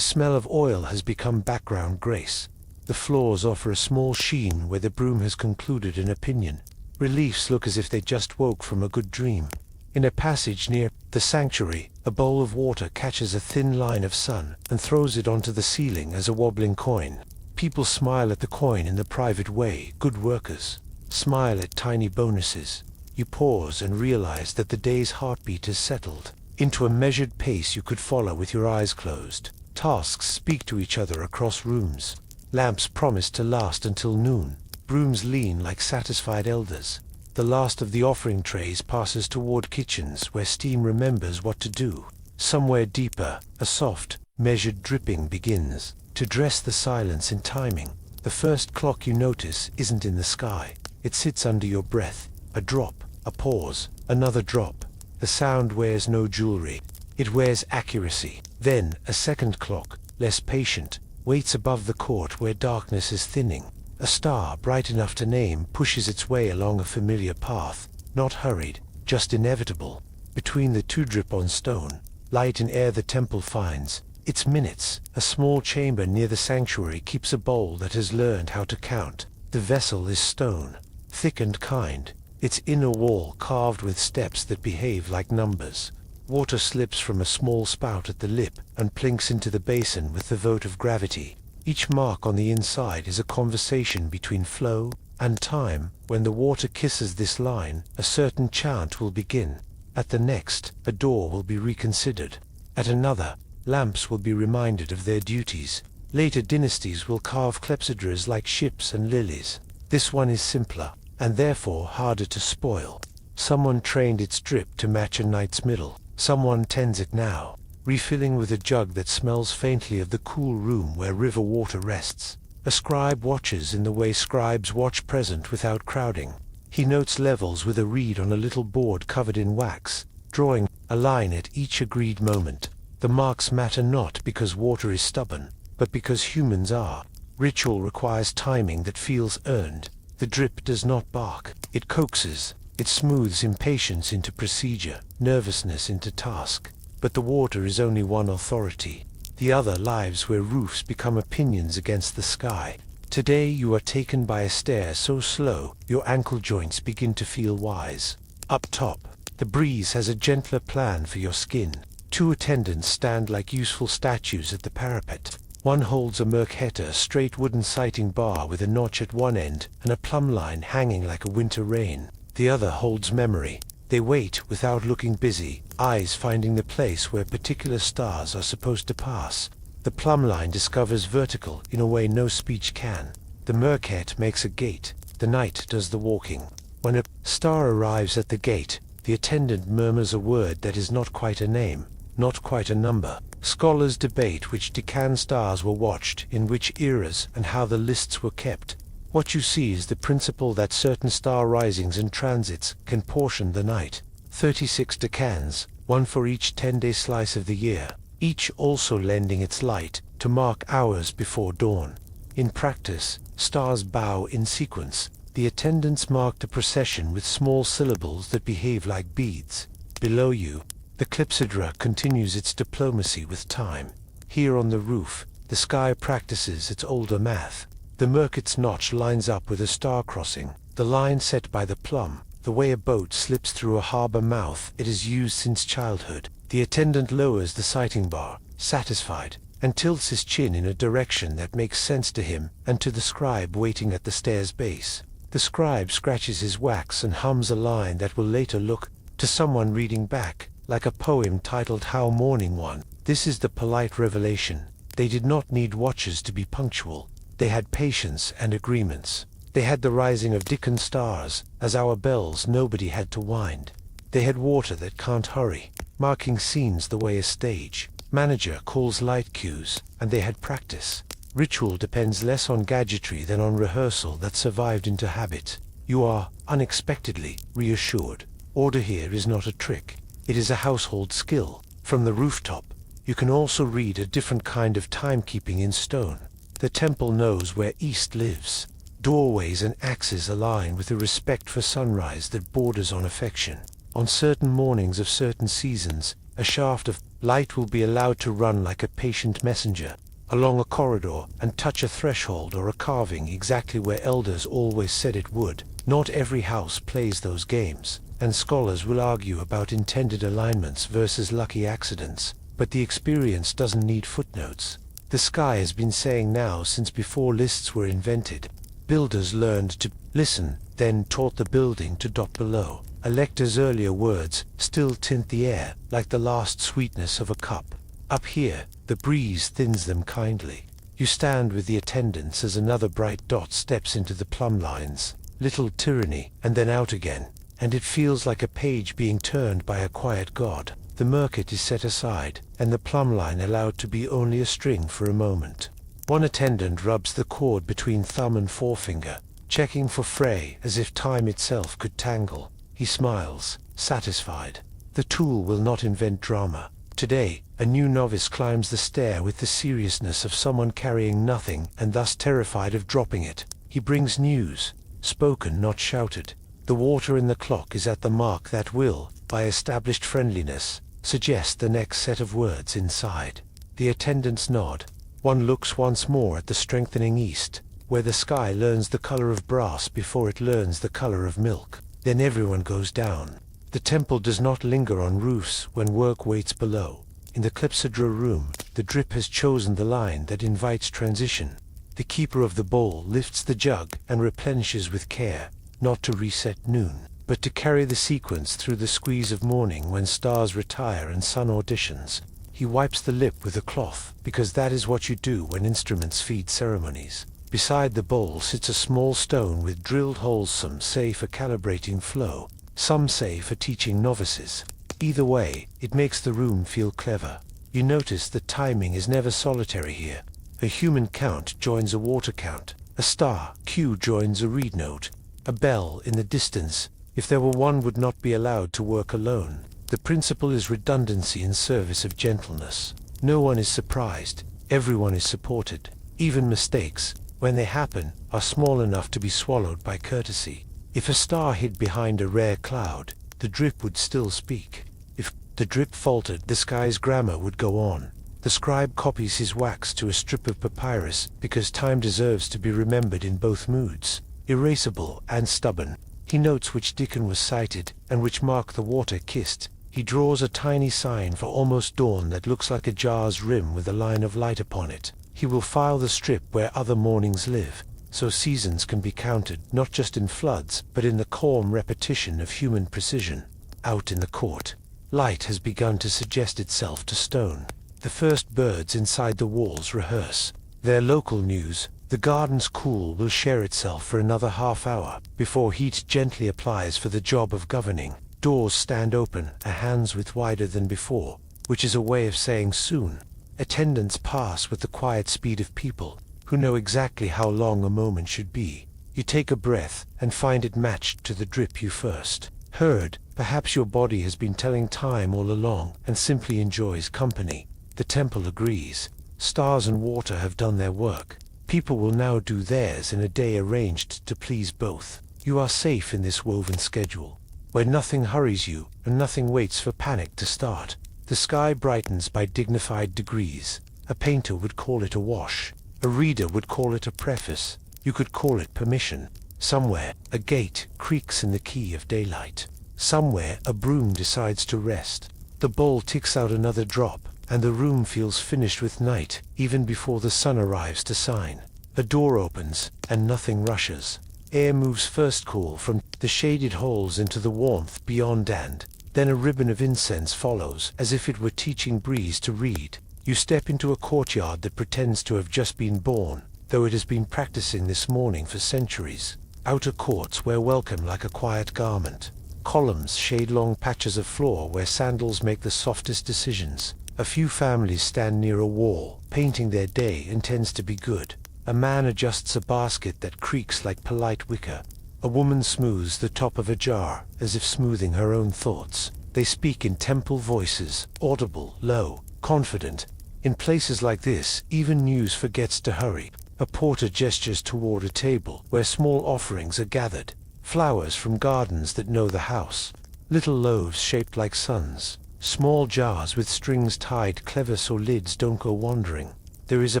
smell of oil has become background grace. The floors offer a small sheen where the broom has concluded an opinion. Reliefs look as if they just woke from a good dream. In a passage near the sanctuary, a bowl of water catches a thin line of sun and throws it onto the ceiling as a wobbling coin. People smile at the coin in the private way, good workers. Smile at tiny bonuses. You pause and realize that the day's heartbeat is settled into a measured pace you could follow with your eyes closed. Tasks speak to each other across rooms. Lamps promise to last until noon. Brooms lean like satisfied elders. The last of the offering trays passes toward kitchens where steam remembers what to do. Somewhere deeper, a soft, measured dripping begins to dress the silence in timing. The first clock you notice isn't in the sky. It sits under your breath. A drop, a pause, another drop. The sound wears no jewelry. It wears accuracy. Then, a second clock, less patient, waits above the court where darkness is thinning. A star, bright enough to name, pushes its way along a familiar path, not hurried, just inevitable. Between the two drip on stone, light and air the temple finds, It's minutes. A small chamber near the sanctuary keeps a bowl that has learned how to count. The vessel is stone, thick and kind, its inner wall carved with steps that behave like numbers. Water slips from a small spout at the lip and plinks into the basin with the vote of gravity. Each mark on the inside is a conversation between flow and time. When the water kisses this line, a certain chant will begin. At the next, a door will be reconsidered. At another, lamps will be reminded of their duties. Later dynasties will carve clepsydras like ships and lilies. This one is simpler, and therefore harder to spoil. Someone trained its drip to match a night's middle. Someone tends it now, refilling with a jug that smells faintly of the cool room where river water rests. A scribe watches in the way scribes watch present without crowding. He notes levels with a reed on a little board covered in wax, drawing a line at each agreed moment. The marks matter not because water is stubborn, but because humans are. Ritual requires timing that feels earned. The drip does not bark, it coaxes. It smooths impatience into procedure, nervousness into task. But the water is only one authority. The other lives where roofs become opinions against the sky. Today you are taken by a stair so slow, your ankle joints begin to feel wise. Up top, the breeze has a gentler plan for your skin. Two attendants stand like useful statues at the parapet. One holds a merkheta, a straight wooden sighting bar with a notch at one end and a plumb line hanging like a winter rain. The other holds memory. They wait without looking busy, eyes finding the place where particular stars are supposed to pass. The plumb line discovers vertical in a way no speech can. The merkhet makes a gate. The night does the walking. When a star arrives at the gate, the attendant murmurs a word that is not quite a name, not quite a number. Scholars debate which Deccan stars were watched, in which eras, and how the lists were kept. What you see is the principle that certain star risings and transits can portion the night. 36 decans, one for each 10-day slice of the year, each also lending its light to mark hours before dawn. In practice, stars bow in sequence. The attendants mark the procession with small syllables that behave like beads. Below you, the clepsydra continues its diplomacy with time. Here on the roof, the sky practices its older math. The merket's notch lines up with a star crossing, the line set by the plumb, the way a boat slips through a harbor mouth. It is used since childhood. The attendant lowers the sighting bar, satisfied, and tilts his chin in a direction that makes sense to him and to the scribe waiting at the stair's base. The scribe scratches his wax and hums a line that will later look, to someone reading back, like a poem titled How Morning One. This is the polite revelation. They did not need watches to be punctual. They had patience and agreements. They had the rising of Dickon stars, as our bells nobody had to wind. They had water that can't hurry, marking scenes the way a stage manager calls light cues, and they had practice. Ritual depends less on gadgetry than on rehearsal that survived into habit. You are, unexpectedly, reassured. Order here is not a trick. It is a household skill. From the rooftop, you can also read a different kind of timekeeping in stone. The temple knows where East lives. Doorways and axes align with a respect for sunrise that borders on affection. On certain mornings of certain seasons, a shaft of light will be allowed to run like a patient messenger along a corridor and touch a threshold or a carving exactly where elders always said it would. Not every house plays those games, and scholars will argue about intended alignments versus lucky accidents, but the experience doesn't need footnotes. The sky has been saying now since before lists were invented. Builders learned to listen, then taught the building to dot below. A lector's earlier words still tint the air, like the last sweetness of a cup. Up here, the breeze thins them kindly. You stand with the attendants as another bright dot steps into the plumb lines. Little tyranny, and then out again, and it feels like a page being turned by a quiet god. The merket is set aside, and the plumb line allowed to be only a string for a moment. One attendant rubs the cord between thumb and forefinger, checking for fray as if time itself could tangle. He smiles, satisfied. The tool will not invent drama. Today, a new novice climbs the stair with the seriousness of someone carrying nothing and thus terrified of dropping it. He brings news, spoken not shouted. The water in the clock is at the mark that will, by established friendliness, suggest the next set of words inside. The attendants nod. One looks once more at the strengthening east, where the sky learns the color of brass before it learns the color of milk. Then everyone goes down. The temple does not linger on roofs when work waits below. In the clepsydra room, the drip has chosen the line that invites transition. The keeper of the bowl lifts the jug and replenishes with care, not to reset noon, but to carry the sequence through the squeeze of morning when stars retire and sun auditions. He wipes the lip with a cloth, because that is what you do when instruments feed ceremonies. Beside the bowl sits a small stone with drilled holes, some say for calibrating flow, some say for teaching novices. Either way, it makes the room feel clever. You notice that timing is never solitary here. A human count joins a water count. A star cue joins a reed note. A bell in the distance, if there were one, would not be allowed to work alone. The principle is redundancy in service of gentleness. No one is surprised. Everyone is supported. Even mistakes, when they happen, are small enough to be swallowed by courtesy. If a star hid behind a rare cloud, the drip would still speak. If the drip faltered, the sky's grammar would go on. The scribe copies his wax to a strip of papyrus because time deserves to be remembered in both moods, erasable and stubborn. He notes which Dickon was cited and which mark the water kissed. He draws a tiny sign for almost dawn that looks like a jar's rim with a line of light upon it. He will file the strip where other mornings live, so seasons can be counted not just in floods, but in the calm repetition of human precision. Out in the court, light has begun to suggest itself to stone. The first birds inside the walls rehearse their local news. The garden's cool will share itself for another half hour before heat gently applies for the job of governing. Doors stand open, a hand's width wider than before, which is a way of saying soon. Attendants pass with the quiet speed of people who know exactly how long a moment should be. You take a breath and find it matched to the drip you first heard. Perhaps your body has been telling time all along and simply enjoys company. The temple agrees. Stars and water have done their work. People will now do theirs in a day arranged to please both. You are safe in this woven schedule, where nothing hurries you and nothing waits for panic to start. The sky brightens by dignified degrees. A painter would call it a wash. A reader would call it a preface. You could call it permission. Somewhere, a gate creaks in the key of daylight. Somewhere, a broom decides to rest. The bowl ticks out another drop, and the room feels finished with night, even before the sun arrives to sign. A door opens, and nothing rushes. Air moves first cool from the shaded holes into the warmth beyond, and then a ribbon of incense follows, as if it were teaching breeze to read. You step into a courtyard that pretends to have just been born, though it has been practicing this morning for centuries. Outer courts wear welcome like a quiet garment. Columns shade long patches of floor where sandals make the softest decisions. A few families stand near a wall, painting their day intends to be good. A man adjusts a basket that creaks like polite wicker. A woman smooths the top of a jar, as if smoothing her own thoughts. They speak in temple voices, audible, low, confident. In places like this, even news forgets to hurry. A porter gestures toward a table where small offerings are gathered. Flowers from gardens that know the house. Little loaves shaped like suns. Small jars with strings tied clever so lids don't go wandering. There is a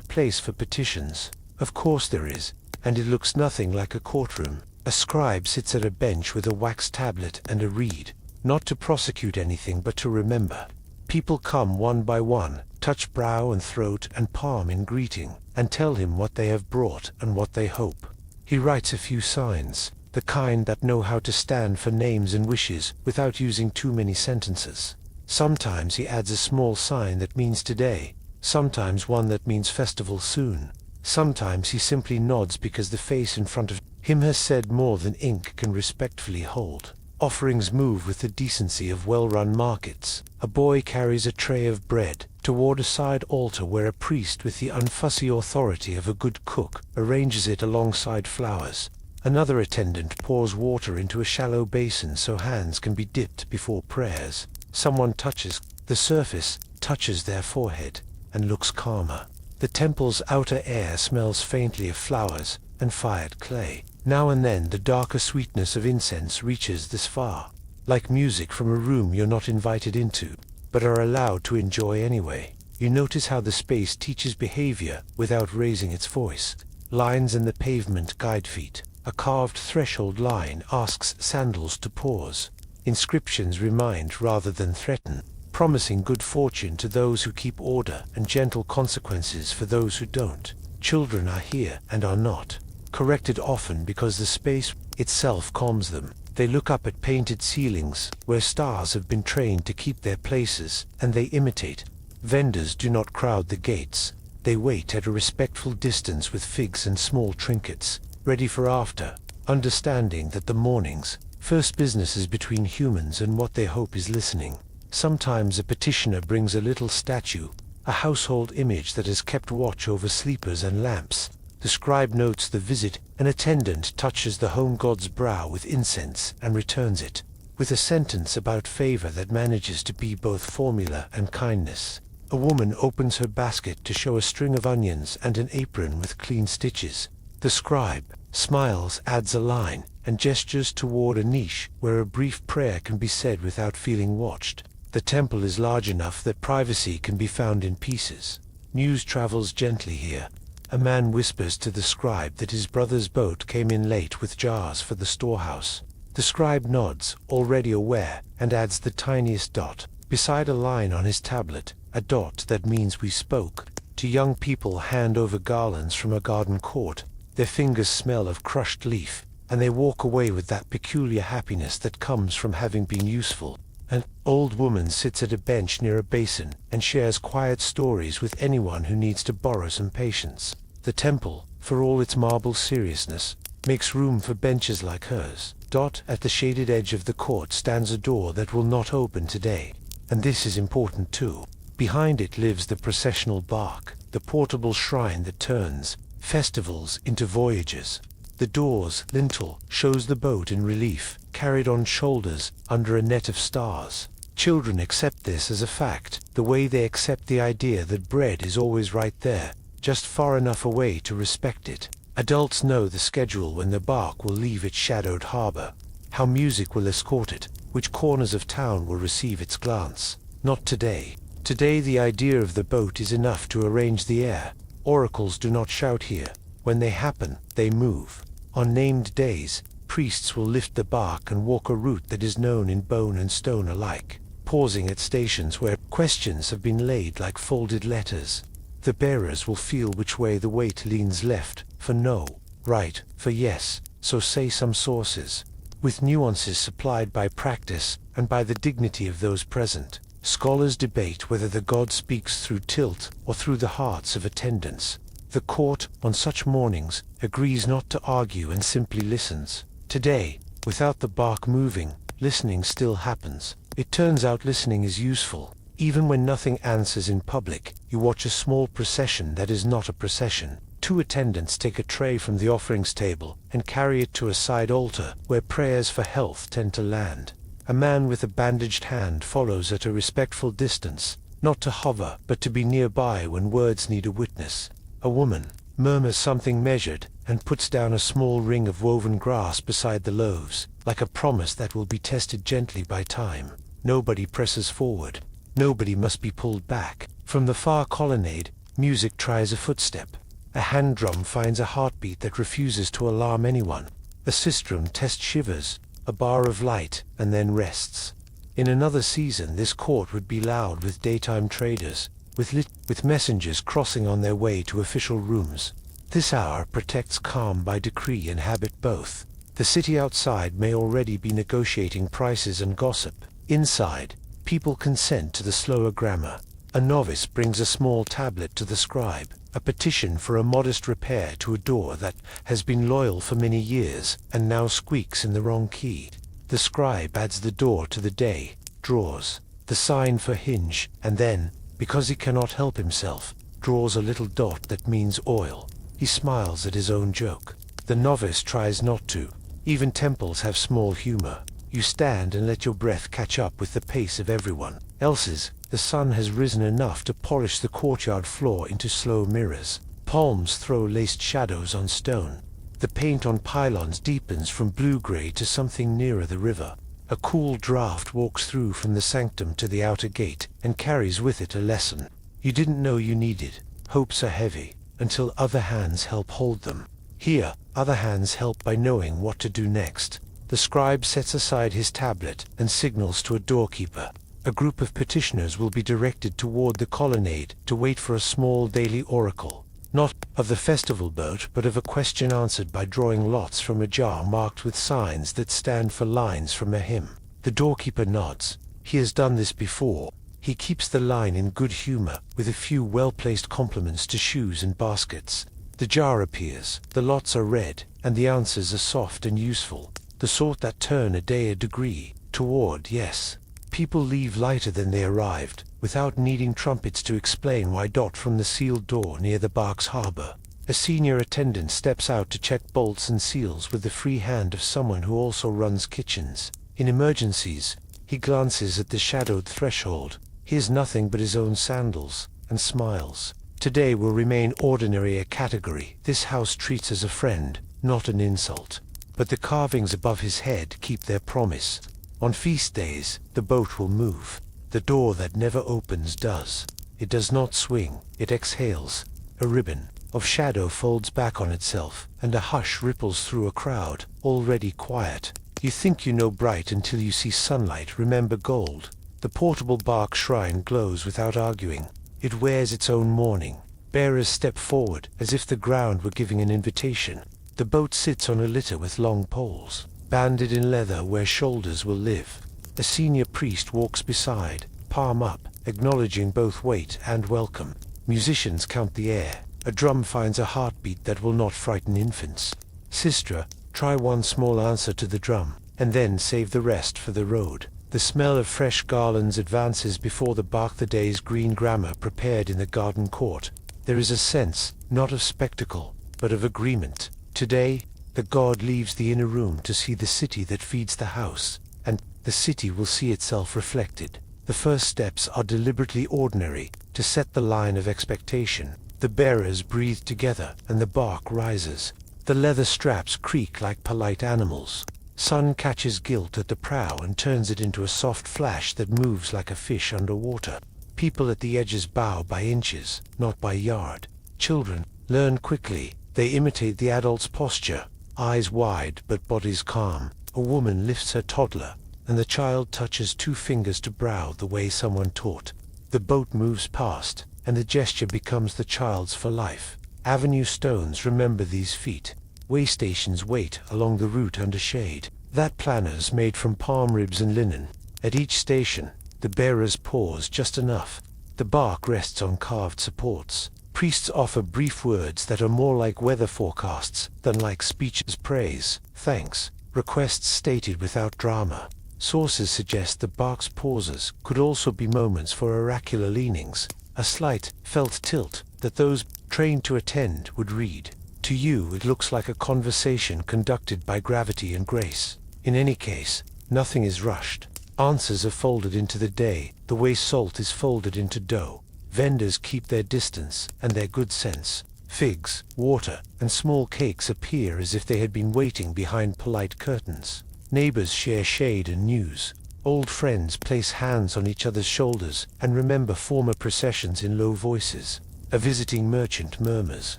place for petitions. Of course there is, and it looks nothing like a courtroom. A scribe sits at a bench with a wax tablet and a reed, not to prosecute anything but to remember. People come one by one, touch brow and throat and palm in greeting, and tell him what they have brought and what they hope. He writes a few signs, the kind that know how to stand for names and wishes without using too many sentences. Sometimes he adds a small sign that means today, sometimes one that means festival soon. Sometimes he simply nods because the face in front of him has said more than ink can respectfully hold. Offerings move with the decency of well-run markets. A boy carries a tray of bread toward a side altar where a priest with the unfussy authority of a good cook arranges it alongside flowers. Another attendant pours water into a shallow basin so hands can be dipped before prayers. Someone touches the surface, touches their forehead, and looks calmer. The temple's outer air smells faintly of flowers and fired clay. Now and then the darker sweetness of incense reaches this far, like music from a room you're not invited into, but are allowed to enjoy anyway. You notice how the space teaches behavior without raising its voice. Lines in the pavement guide feet. A carved threshold line asks sandals to pause. Inscriptions remind rather than threaten, promising good fortune to those who keep order and gentle consequences for those who don't. Children are here and are not corrected often because the space itself calms them. They look up at painted ceilings where stars have been trained to keep their places, and they imitate. Vendors do not crowd the gates. They wait at a respectful distance with figs and small trinkets, ready for after, understanding that the morning's first business is between humans and what they hope is listening. Sometimes a petitioner brings a little statue, a household image that has kept watch over sleepers and lamps. The scribe notes the visit. An attendant touches the home god's brow with incense and returns it, with a sentence about favor that manages to be both formula and kindness. A woman opens her basket to show a string of onions and an apron with clean stitches. The scribe smiles, adds a line, and gestures toward a niche where a brief prayer can be said without feeling watched. The temple is large enough that privacy can be found in pieces. News travels gently here. A man whispers to the scribe that his brother's boat came in late with jars for the storehouse. The scribe nods, already aware, and adds the tiniest dot beside a line on his tablet, a dot that means we spoke. To young people hand over garlands from a garden court. Their fingers smell of crushed leaf, and they walk away with that peculiar happiness that comes from having been useful. An old woman sits at a bench near a basin and shares quiet stories with anyone who needs to borrow some patience. The temple, for all its marble seriousness, makes room for benches like hers. At the shaded edge of the court stands a door that will not open today. And this is important too. Behind it lives the processional bark, the portable shrine that turns festivals into voyages. The door's lintel shows the boat in relief, carried on shoulders under a net of stars. Children accept this as a fact, the way they accept the idea that bread is always right there, just far enough away to respect it. Adults know the schedule when the bark will leave its shadowed harbor, how music will escort it, which corners of town will receive its glance. Not today. Today the idea of the boat is enough to arrange the air. Oracles do not shout here. When they happen, they move. On named days, priests will lift the bark and walk a route that is known in bone and stone alike, pausing at stations where questions have been laid like folded letters. The bearers will feel which way the weight leans, left for no, right for yes, so say some sources, with nuances supplied by practice and by the dignity of those present. Scholars debate whether the god speaks through tilt or through the hearts of attendants. The court, on such mornings, agrees not to argue and simply listens. Today, without the bark moving, listening still happens. It turns out listening is useful. Even when nothing answers in public, you watch a small procession that is not a procession. Two attendants take a tray from the offerings table and carry it to a side altar where prayers for health tend to land. A man with a bandaged hand follows at a respectful distance, not to hover, but to be nearby when words need a witness. A woman murmurs something measured and puts down a small ring of woven grass beside the loaves, like a promise that will be tested gently by time. Nobody presses forward. Nobody must be pulled back. From the far colonnade, music tries a footstep. A hand drum finds a heartbeat that refuses to alarm anyone. A sistrum tests shivers, a bar of light, and then rests. In another season this court would be loud with daytime traders, with messengers crossing on their way to official rooms. This hour protects calm by decree and habit both. The city outside may already be negotiating prices and gossip. Inside, people consent to the slower grammar. A novice brings a small tablet to the scribe, a petition for a modest repair to a door that has been loyal for many years and now squeaks in the wrong key. The scribe adds the door to the day, draws the sign for hinge, and then, because he cannot help himself, draws a little dot that means oil. He smiles at his own joke. The novice tries not to. Even temples have small humor. You stand and let your breath catch up with the pace of everyone else's. The sun has risen enough to polish the courtyard floor into slow mirrors. Palms throw laced shadows on stone. The paint on pylons deepens from blue-gray to something nearer the river. A cool draft walks through from the sanctum to the outer gate and carries with it a lesson. you didn't know you needed. Hopes are heavy, until other hands help hold them. Here, other hands help by knowing what to do next. The scribe sets aside his tablet and signals to a doorkeeper. A group of petitioners will be directed toward the colonnade to wait for a small daily oracle. Not of the festival boat, but of a question answered by drawing lots from a jar marked with signs that stand for lines from a hymn. The doorkeeper nods. He has done this before. He keeps the line in good humor, with a few well-placed compliments to shoes and baskets. The jar appears, the lots are read, and the answers are soft and useful, the sort that turn a day a degree, toward yes. People leave lighter than they arrived, without needing trumpets to explain why. From the sealed door near the bark's harbor, a senior attendant steps out to check bolts and seals with the free hand of someone who also runs kitchens. In emergencies, he glances at the shadowed threshold, hears nothing but his own sandals, and smiles. Today will remain ordinary a category this house treats as a friend, not an insult. But the carvings above his head keep their promise. On feast days, the boat will move. The door that never opens does. It does not swing, it exhales. A ribbon of shadow folds back on itself, and a hush ripples through a crowd, already quiet. You think you know bright until you see sunlight. Remember gold. The portable bark shrine glows without arguing. It wears its own mourning. Bearers step forward, as if the ground were giving an invitation. The boat sits on a litter with long poles, banded in leather where shoulders will live. A senior priest walks beside, palm up, acknowledging both weight and welcome. Musicians count the air. A drum finds a heartbeat that will not frighten infants. Sistra, try one small answer to the drum, and then save the rest for the road. The smell of fresh garlands advances before the bark. The day's green grammar prepared in the garden court. There is a sense, not of spectacle, but of agreement. Today, the god leaves the inner room to see the city that feeds the house, and the city will see itself reflected. The first steps are deliberately ordinary, to set the line of expectation. The bearers breathe together, and the bark rises. The leather straps creak like polite animals. Sun catches gilt at the prow and turns it into a soft flash that moves like a fish underwater. People at the edges bow by inches, not by yard. Children learn quickly. They imitate the adult's posture, eyes wide but bodies calm. A woman lifts her toddler, and the child touches two fingers to brow the way someone taught. The boat moves past, and the gesture becomes the child's for life. Avenue stones remember these feet. Way stations wait along the route under shade. That planners made from palm ribs and linen. At each station, the bearers pause just enough. The bark rests on carved supports. Priests offer brief words that are more like weather forecasts than like speeches. Praise, thanks, requests stated without drama. Sources suggest the bark's pauses could also be moments for oracular leanings, a slight, felt tilt that those trained to attend would read. To you it looks like a conversation conducted by gravity and grace. In any case, nothing is rushed. Answers are folded into the day, the way salt is folded into dough. Vendors keep their distance and their good sense. Figs, water, and small cakes appear as if they had been waiting behind polite curtains. Neighbors share shade and news. Old friends place hands on each other's shoulders and remember former processions in low voices. A visiting merchant murmurs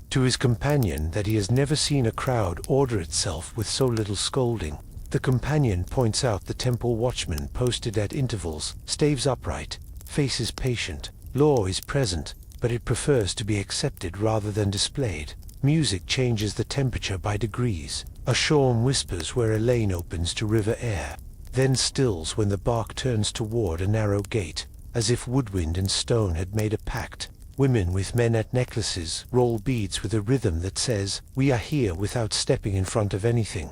to his companion that he has never seen a crowd order itself with so little scolding. The companion points out the temple watchman posted at intervals, staves upright, faces patient. Law is present, but it prefers to be accepted rather than displayed. Music changes the temperature by degrees. A shawm whispers where a lane opens to river air, then stills when the bark turns toward a narrow gate, as if woodwind and stone had made a pact. Women with men at necklaces roll beads with a rhythm that says, "We are here," without stepping in front of anything.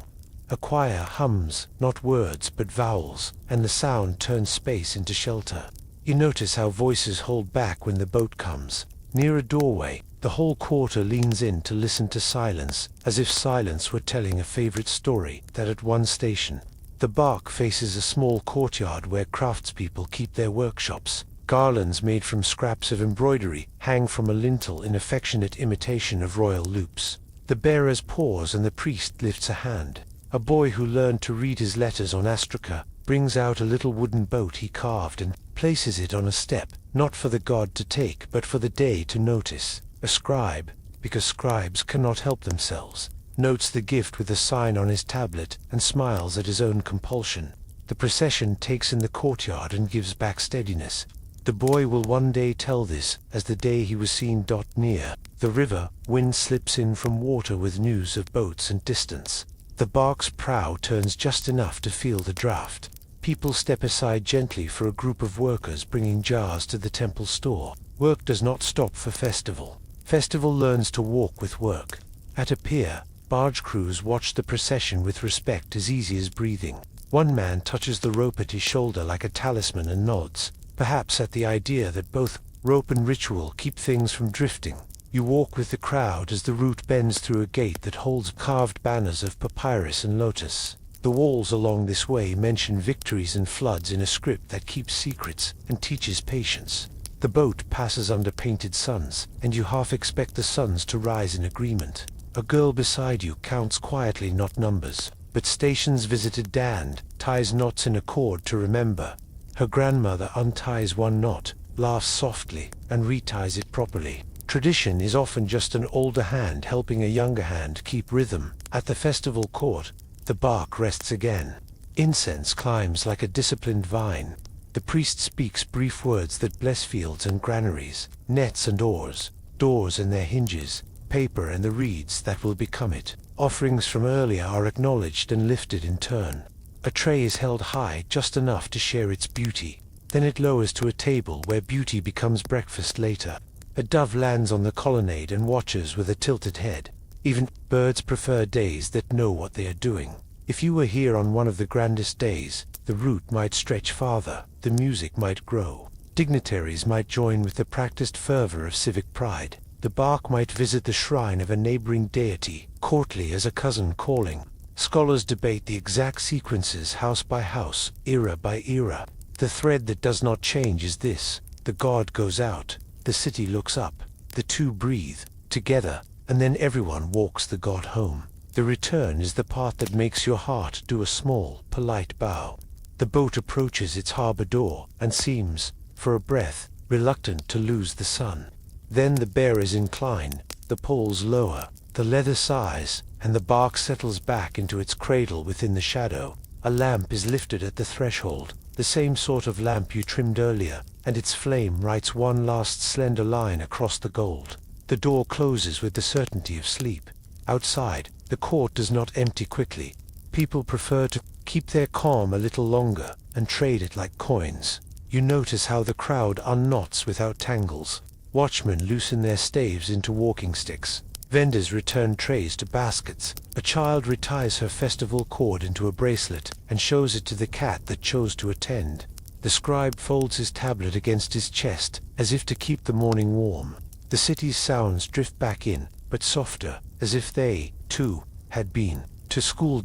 A choir hums, not words but vowels, and the sound turns space into shelter. You notice how voices hold back when the boat comes. Near a doorway, the whole quarter leans in to listen to silence, as if silence were telling a favorite story. That at one station, the bark faces a small courtyard where craftspeople keep their workshops. Garlands made from scraps of embroidery hang from a lintel in affectionate imitation of royal loops. The bearers pause and the priest lifts a hand. A boy who learned to read his letters on astraca brings out a little wooden boat he carved and places it on a step. not for the god to take but for the day to notice. A scribe, because scribes cannot help themselves, notes the gift with a sign on his tablet and smiles at his own compulsion. The procession takes in the courtyard and gives back steadiness. The boy will one day tell this as the day he was seen near the river. Wind slips in from water with news of boats and distance. The bark's prow turns just enough to feel the draught. People step aside gently for a group of workers bringing jars to the temple store. Work does not stop for festival. Festival learns to walk with work. At a pier, barge crews watch the procession with respect as easy as breathing. One man touches the rope at his shoulder like a talisman and nods, perhaps at the idea that both rope and ritual keep things from drifting. You walk with the crowd as the route bends through a gate that holds carved banners of papyrus and lotus. The walls along this way mention victories and floods in a script that keeps secrets and teaches patience. The boat passes under painted suns, and you half expect the suns to rise in agreement. A girl beside you counts quietly, not numbers, but stations visited damned, ties knots in a cord to remember. Her grandmother unties one knot, laughs softly, and reties it properly. Tradition is often just an older hand helping a younger hand keep rhythm. At the festival court, the bark rests again. Incense climbs like a disciplined vine. The priest speaks brief words that bless fields and granaries, nets and oars, doors and their hinges, paper and the reeds that will become it. Offerings from earlier are acknowledged and lifted in turn. A tray is held high just enough to share its beauty. Then it lowers to a table where beauty becomes breakfast later. A dove lands on the colonnade and watches with a tilted head. Even birds prefer days that know what they are doing. If you were here on one of the grandest days, the route might stretch farther, the music might grow. Dignitaries might join with the practiced fervor of civic pride. The bark might visit the shrine of a neighboring deity, courtly as a cousin calling. Scholars debate the exact sequences house by house, era by era. The thread that does not change is this: the god goes out, the city looks up, the two breathe, together, and then everyone walks the god home. The return is the part that makes your heart do a small, polite bow. The boat approaches its harbor door, and seems, for a breath, reluctant to lose the sun. Then the bearers incline, the poles lower, the leather sighs, and the bark settles back into its cradle within the shadow. A lamp is lifted at the threshold, the same sort of lamp you trimmed earlier, and its flame writes one last slender line across the gold. The door closes with the certainty of sleep. Outside, the court does not empty quickly. People prefer to keep their calm a little longer and trade it like coins. You notice how the crowd unknots without tangles. Watchmen loosen their staves into walking sticks. Vendors return trays to baskets. A child reties her festival cord into a bracelet and shows it to the cat that chose to attend. The scribe folds his tablet against his chest, as if to keep the morning warm. The city's sounds drift back in, but softer, as if they, too, had been to school.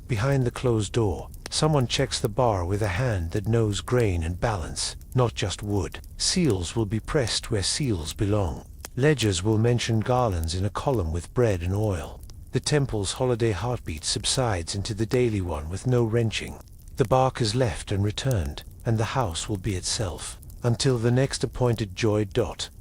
Behind the closed door, someone checks the bar with a hand that knows grain and balance, not just wood. Seals will be pressed where seals belong. Ledgers will mention garlands in a column with bread and oil. The temple's holiday heartbeat subsides into the daily one with no wrenching. The bark is left and returned, and the house will be itself. Until the next appointed joy.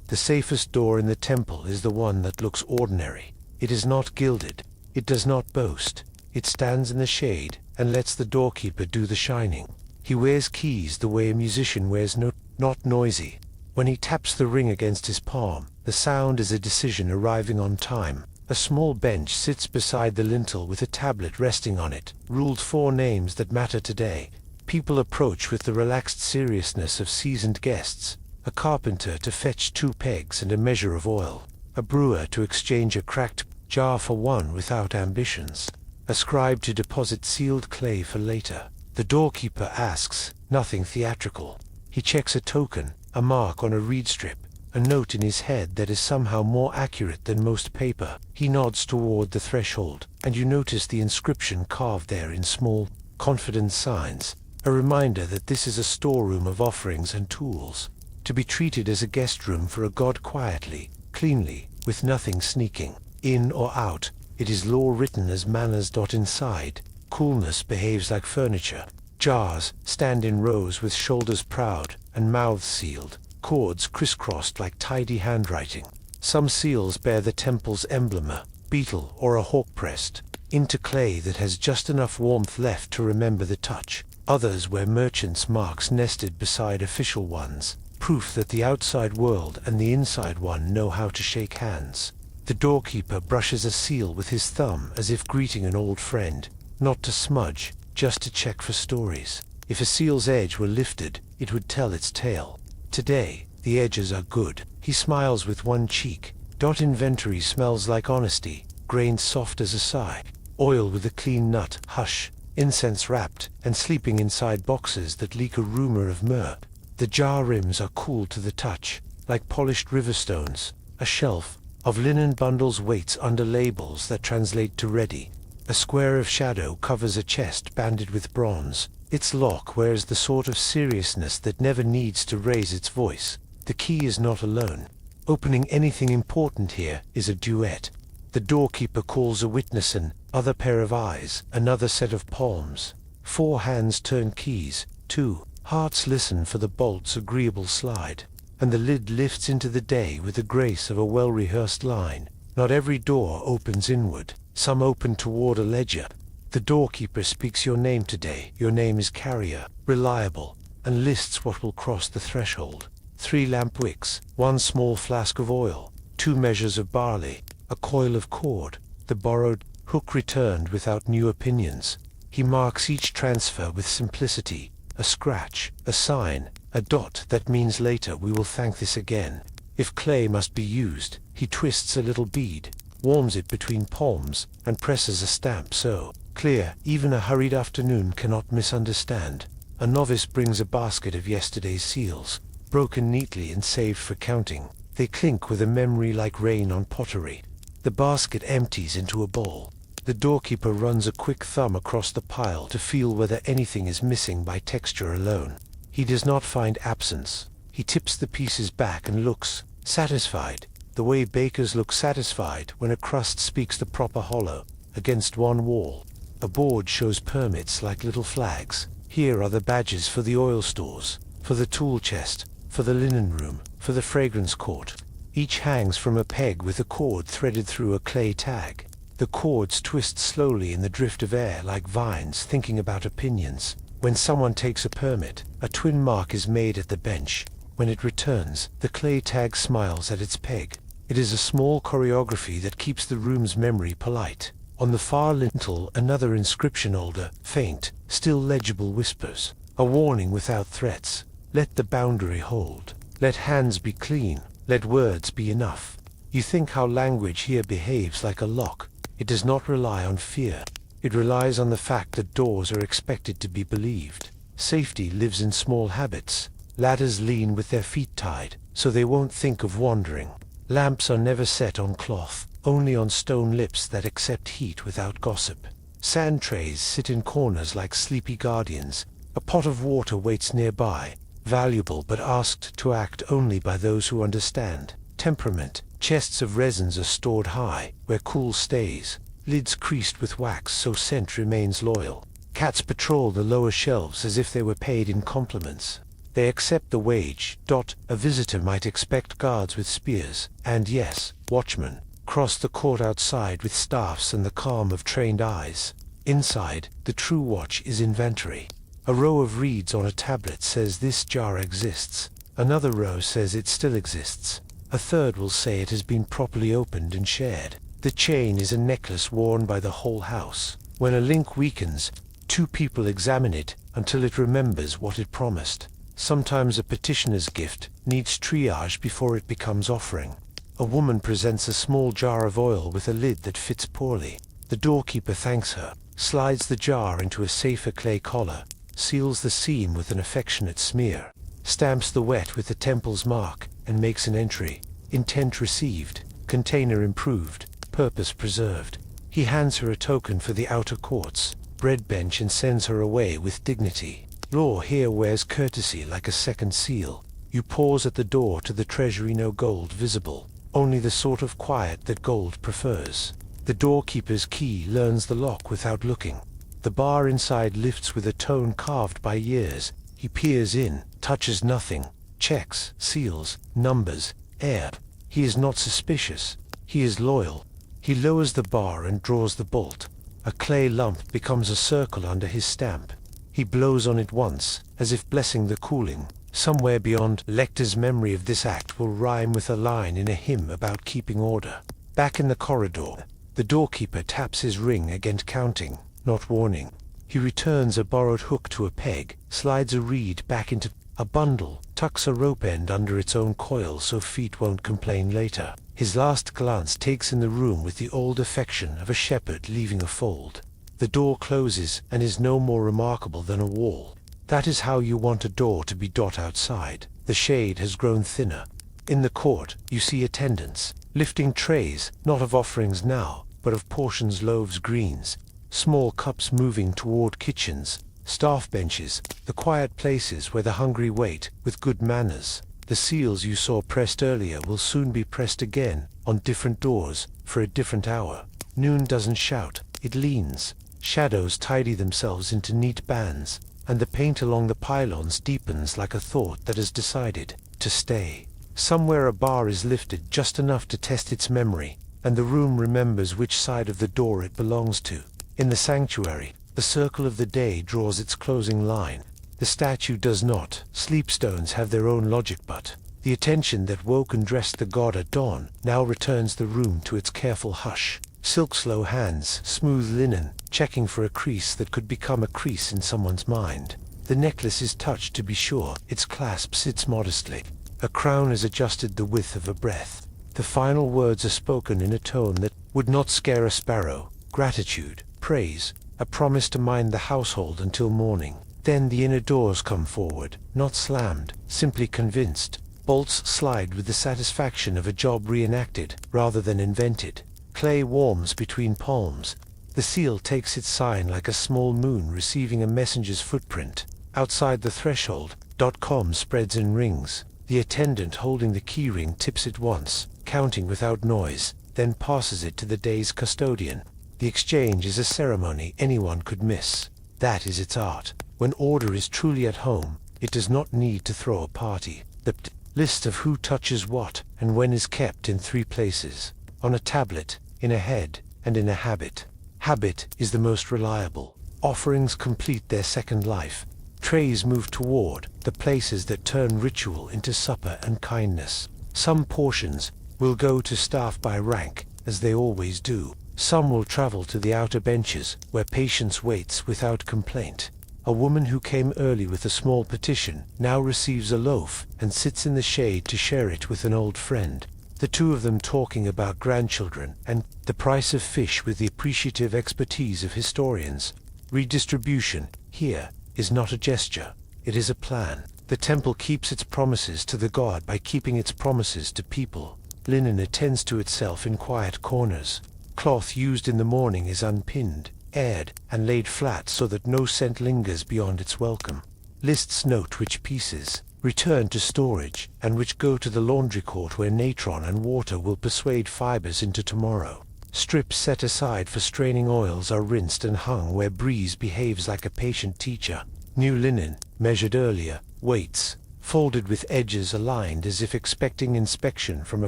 The safest door in the temple is the one that looks ordinary. It is not gilded. It does not boast. It stands in the shade and lets the doorkeeper do the shining. He wears keys the way a musician wears notes, not noisy. When he taps the ring against his palm, the sound is a decision arriving on time. A small bench sits beside the lintel with a tablet resting on it, ruled 4 names that matter today. People approach with the relaxed seriousness of seasoned guests. A carpenter to fetch 2 pegs and a measure of oil. A brewer to exchange a cracked jar for one without ambitions. A scribe to deposit sealed clay for later. The doorkeeper asks, nothing theatrical. He checks a token, a mark on a reed strip, a note in his head that is somehow more accurate than most paper. He nods toward the threshold, and you notice the inscription carved there in small, confident signs, a reminder that this is a storeroom of offerings and tools, to be treated as a guest room for a god quietly, cleanly, with nothing sneaking in or out. It is law written as manners. Inside, coolness behaves like furniture. Jars stand in rows with shoulders proud and mouths sealed. cords crisscrossed like tidy handwriting. Some seals bear the temple's emblem, a beetle or a hawk pressed into clay that has just enough warmth left to remember the touch. Others wear merchants' marks nested beside official ones, proof that the outside world and the inside one know how to shake hands. The doorkeeper brushes a seal with his thumb as if greeting an old friend, not to smudge, just to check for stories. If a seal's edge were lifted, it would tell its tale. Today, the edges are good. He smiles with one cheek. Inventory smells like honesty, grains soft as a sigh. Oil with a clean nut, hush, incense wrapped, and sleeping inside boxes that leak a rumor of myrrh. The jar rims are cool to the touch, like polished river stones. A shelf of linen bundles waits under labels that translate to ready. A square of shadow covers a chest banded with bronze. Its lock wears the sort of seriousness that never needs to raise its voice. The key is not alone. Opening anything important here is a duet. The doorkeeper calls a witness, an other pair of eyes, another set of palms. 4 hands turn keys, 2 hearts listen for the bolt's agreeable slide, and the lid lifts into the day with the grace of a well-rehearsed line. Not every door opens inward, some open toward a ledger. The doorkeeper speaks your name today. Your name is carrier, reliable, and lists what will cross the threshold. 3 lamp wicks, 1 small flask of oil, 2 measures of barley, a coil of cord, the borrowed hook returned without new opinions. He marks each transfer with simplicity, a scratch, a sign, a dot that means later we will thank this again. If clay must be used, he twists a little bead, warms it between palms, and presses a stamp so clear even a hurried afternoon cannot misunderstand. A novice brings a basket of yesterday's seals, broken neatly and saved for counting. They clink with a memory like rain on pottery. The basket empties into a bowl. The doorkeeper runs a quick thumb across the pile to feel whether anything is missing by texture alone. He does not find absence. He tips the pieces back and looks satisfied, the way bakers look satisfied when a crust speaks the proper hollow. Against one wall, a board shows permits like little flags. Here are the badges for the oil stores, for the tool chest, for the linen room, for the fragrance court. Each hangs from a peg with a cord threaded through a clay tag. The cords twist slowly in the drift of air like vines thinking about opinions. When someone takes a permit, a twin mark is made at the bench. When it returns, the clay tag smiles at its peg. It is a small choreography that keeps the room's memory polite. On the far lintel, another inscription, older, faint, still legible, whispers. A warning without threats. Let the boundary hold. Let hands be clean. Let words be enough. You think how language here behaves like a lock. It does not rely on fear. It relies on the fact that doors are expected to be believed. Safety lives in small habits. Ladders lean with their feet tied, so they won't think of wandering. Lamps are never set on cloth, only on stone lips that accept heat without gossip. Sand trays sit in corners like sleepy guardians. A pot of water waits nearby, valuable but asked to act only by those who understand. Temperament. Chests of resins are stored high, where cool stays. Lids creased with wax so scent remains loyal. Cats patrol the lower shelves as if they were paid in compliments. They accept the wage. A visitor might expect guards with spears, and yes, watchmen, cross the court outside with staffs and the calm of trained eyes. Inside, the true watch is inventory. A row of reeds on a tablet says this jar exists. Another row says it still exists. A third will say it has been properly opened and shared. The chain is a necklace worn by the whole house. When a link weakens, 2 people examine it until it remembers what it promised. Sometimes a petitioner's gift needs triage before it becomes offering. A woman presents a small jar of oil with a lid that fits poorly. The doorkeeper thanks her, slides the jar into a safer clay collar, seals the seam with an affectionate smear, stamps the wet with the temple's mark, and makes an entry. Intent received, container improved, purpose preserved. He hands her a token for the outer courts, bread bench, and sends her away with dignity. Law here wears courtesy like a second seal. You pause at the door to the treasury, no gold visible, only the sort of quiet that gold prefers. The doorkeeper's key learns the lock without looking. The bar inside lifts with a tone carved by years. He peers in, touches nothing, checks, seals, numbers, air. He is not suspicious. He is loyal. He lowers the bar and draws the bolt. A clay lump becomes a circle under his stamp. He blows on it once, as if blessing the cooling. Somewhere beyond, Lecter's memory of this act will rhyme with a line in a hymn about keeping order. Back in the corridor, the doorkeeper taps his ring against counting, not warning. He returns a borrowed hook to a peg, slides a reed back into a bundle, tucks a rope end under its own coil so feet won't complain later. His last glance takes in the room with the old affection of a shepherd leaving a fold. The door closes and is no more remarkable than a wall. That is how you want a door to be outside. The shade has grown thinner. In the court, you see attendants, lifting trays, not of offerings now, but of portions, loaves, greens, small cups moving toward kitchens, staff benches, the quiet places where the hungry wait, with good manners. The seals you saw pressed earlier will soon be pressed again, on different doors, for a different hour. Noon doesn't shout, it leans. Shadows tidy themselves into neat bands, and the paint along the pylons deepens like a thought that has decided to stay. Somewhere a bar is lifted just enough to test its memory, and the room remembers which side of the door it belongs to. In the sanctuary, the circle of the day draws its closing line. The statue does not. Sleepstones have their own logic, but the attention that woke and dressed the god at dawn now returns the room to its careful hush. Silk slow hands, smooth linen, checking for a crease that could become a crease in someone's mind. The necklace is touched to be sure, its clasp sits modestly. A crown is adjusted the width of a breath. The final words are spoken in a tone that would not scare a sparrow. Gratitude, praise, a promise to mind the household until morning. Then the inner doors come forward, not slammed, simply convinced. Bolts slide with the satisfaction of a job reenacted, rather than invented. Clay warms between palms. The seal takes its sign like a small moon receiving a messenger's footprint. Outside the threshold, .com spreads in rings. The attendant holding the keyring tips it once, counting without noise, then passes it to the day's custodian. The exchange is a ceremony anyone could miss. That is its art. When order is truly at home, it does not need to throw a party. The list of who touches what and when is kept in 3 places. On a tablet, in a head, and in a habit. Habit is the most reliable. Offerings complete their second life. Trays move toward the places that turn ritual into supper and kindness. Some portions will go to staff by rank, as they always do. Some will travel to the outer benches, where patience waits without complaint. A woman who came early with a small petition now receives a loaf and sits in the shade to share it with an old friend. The two of them talking about grandchildren and the price of fish with the appreciative expertise of historians. Redistribution, here, is not a gesture. It is a plan. The temple keeps its promises to the god by keeping its promises to people. Linen attends to itself in quiet corners. Cloth used in the morning is unpinned, aired, and laid flat so that no scent lingers beyond its welcome. Lists note which pieces return to storage, and which go to the laundry court where natron and water will persuade fibers into tomorrow. Strips set aside for straining oils are rinsed and hung where breeze behaves like a patient teacher. New linen, measured earlier, waits, folded with edges aligned as if expecting inspection from a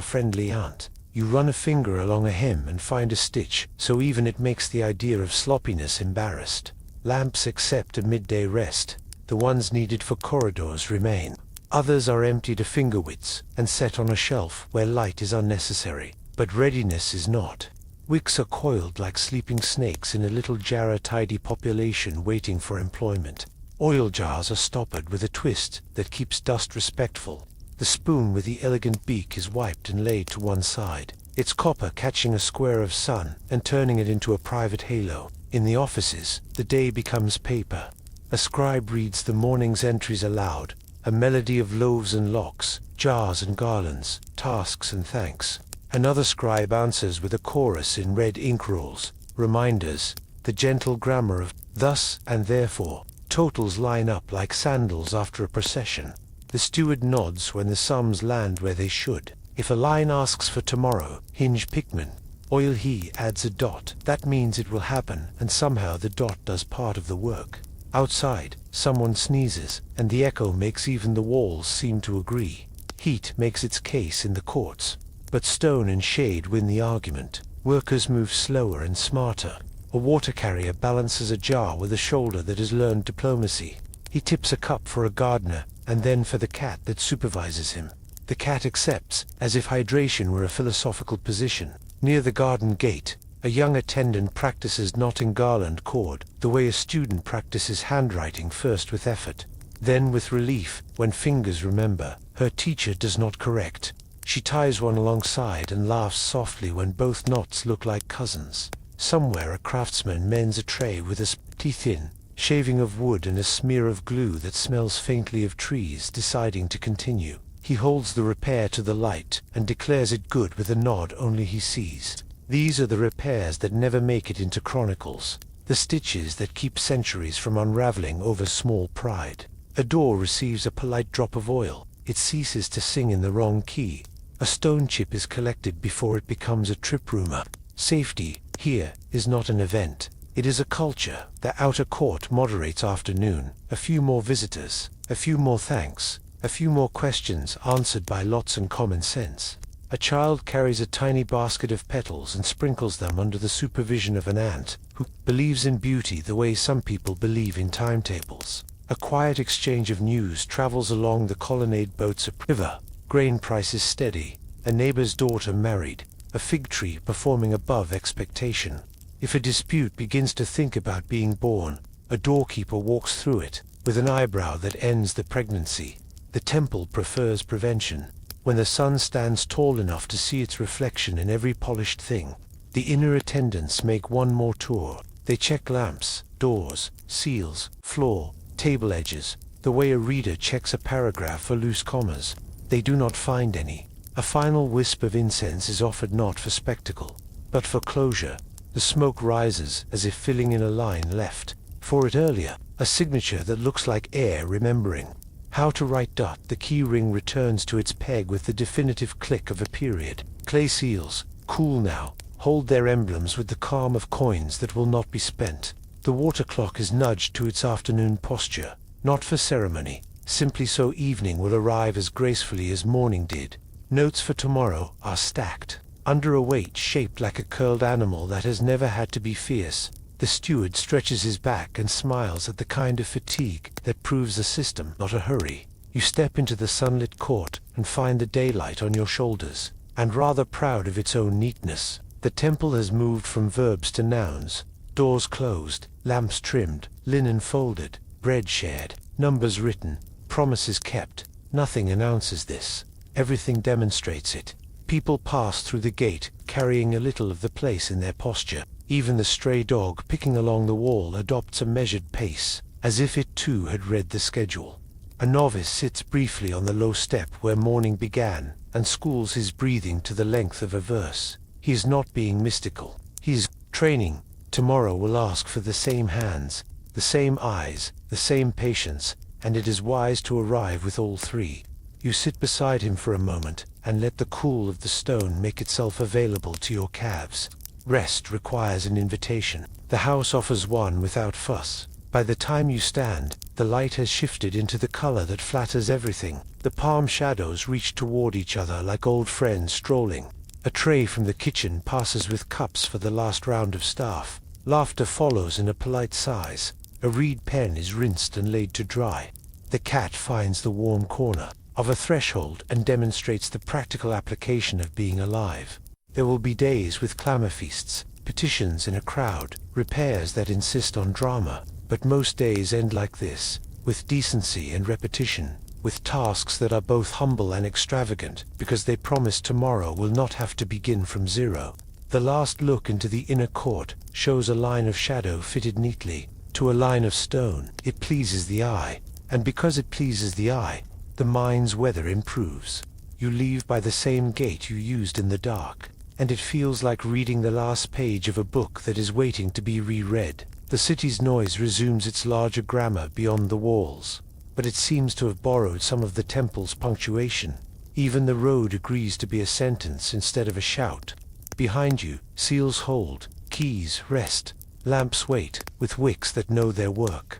friendly aunt. You run a finger along a hem and find a stitch, so even it makes the idea of sloppiness embarrassed. Lamps accept a midday rest. The ones needed for corridors remain. Others are empty to finger widths and set on a shelf where light is unnecessary, but readiness is not. Wicks are coiled like sleeping snakes in a little jar, tidy population waiting for employment. Oil jars are stoppered with a twist that keeps dust respectful. The spoon with the elegant beak is wiped and laid to one side, its copper catching a square of sun and turning it into a private halo. In the offices, the day becomes paper. A scribe reads the morning's entries aloud, a melody of loaves and locks, jars and garlands, tasks and thanks. Another scribe answers with a chorus in red ink rules, reminders, the gentle grammar of thus and therefore. Totals line up like sandals after a procession. The steward nods when the sums land where they should. If a line asks for tomorrow, hinge Pickman, oil he adds a dot. That means it will happen, and somehow the dot does part of the work. Outside, someone sneezes, and the echo makes even the walls seem to agree. Heat makes its case in the courts, but stone and shade win the argument. Workers move slower and smarter. A water carrier balances a jar with a shoulder that has learned diplomacy. He tips a cup for a gardener, and then for the cat that supervises him. The cat accepts, as if hydration were a philosophical position. Near the garden gate, a young attendant practices knotting garland cord, the way a student practices handwriting, first with effort, then with relief, when fingers remember. Her teacher does not correct. She ties one alongside and laughs softly when both knots look like cousins. Somewhere a craftsman mends a tray with a thin shaving of wood and a smear of glue that smells faintly of trees, deciding to continue. He holds the repair to the light and declares it good with a nod only he sees. These are the repairs that never make it into chronicles, the stitches that keep centuries from unraveling over small pride. A door receives a polite drop of oil. It ceases to sing in the wrong key. A stone chip is collected before it becomes a trip rumor. Safety, here, is not an event. It is a culture. The outer court moderates afternoon. A few more visitors, a few more thanks, a few more questions answered by lots and common sense. A child carries a tiny basket of petals and sprinkles them under the supervision of an aunt, who believes in beauty the way some people believe in timetables. A quiet exchange of news travels along the colonnade boats. A river, grain prices steady, a neighbor's daughter married, a fig tree performing above expectation. If a dispute begins to think about being born, a doorkeeper walks through it, with an eyebrow that ends the pregnancy. The temple prefers prevention. When the sun stands tall enough to see its reflection in every polished thing, the inner attendants make one more tour. They check lamps, doors, seals, floor, table edges, the way a reader checks a paragraph for loose commas. They do not find any. A final wisp of incense is offered not for spectacle, but for closure. The smoke rises as if filling in a line left for it earlier, a signature that looks like air remembering how to write. The key ring returns to its peg with the definitive click of a period. Clay seals, cool now, hold their emblems with the calm of coins that will not be spent. The water clock is nudged to its afternoon posture, not for ceremony, simply so evening will arrive as gracefully as morning did. Notes for tomorrow are stacked under a weight shaped like a curled animal that has never had to be fierce. The steward stretches his back and smiles at the kind of fatigue that proves a system, not a hurry. You step into the sunlit court and find the daylight on your shoulders, and rather proud of its own neatness. The temple has moved from verbs to nouns. Doors closed, lamps trimmed, linen folded, bread shared, numbers written, promises kept. Nothing announces this. Everything demonstrates it. People pass through the gate, carrying a little of the place in their posture. Even the stray dog picking along the wall adopts a measured pace, as if it too had read the schedule. A novice sits briefly on the low step where morning began, and schools his breathing to the length of a verse. He is not being mystical. He is training. Tomorrow will ask for the same hands, the same eyes, the same patience, and it is wise to arrive with all three. You sit beside him for a moment, and let the cool of the stone make itself available to your calves. Rest requires an invitation. The house offers one without fuss. By the time you stand, the light has shifted into the color that flatters everything. The palm shadows reach toward each other like old friends strolling. A tray from the kitchen passes with cups for the last round of staff. Laughter follows in a polite sighs. A reed pen is rinsed and laid to dry. The cat finds the warm corner of a threshold and demonstrates the practical application of being alive. There will be days with clamor feasts, petitions in a crowd, repairs that insist on drama, but most days end like this, with decency and repetition, with tasks that are both humble and extravagant, because they promise tomorrow will not have to begin from zero. The last look into the inner court shows a line of shadow fitted neatly to a line of stone. It pleases the eye, and because it pleases the eye, the mind's weather improves. You leave by the same gate you used in the dark, and it feels like reading the last page of a book that is waiting to be reread. The city's noise resumes its larger grammar beyond the walls, but it seems to have borrowed some of the temple's punctuation. Even the road agrees to be a sentence instead of a shout. Behind you, seals hold, keys rest, lamps wait, with wicks that know their work.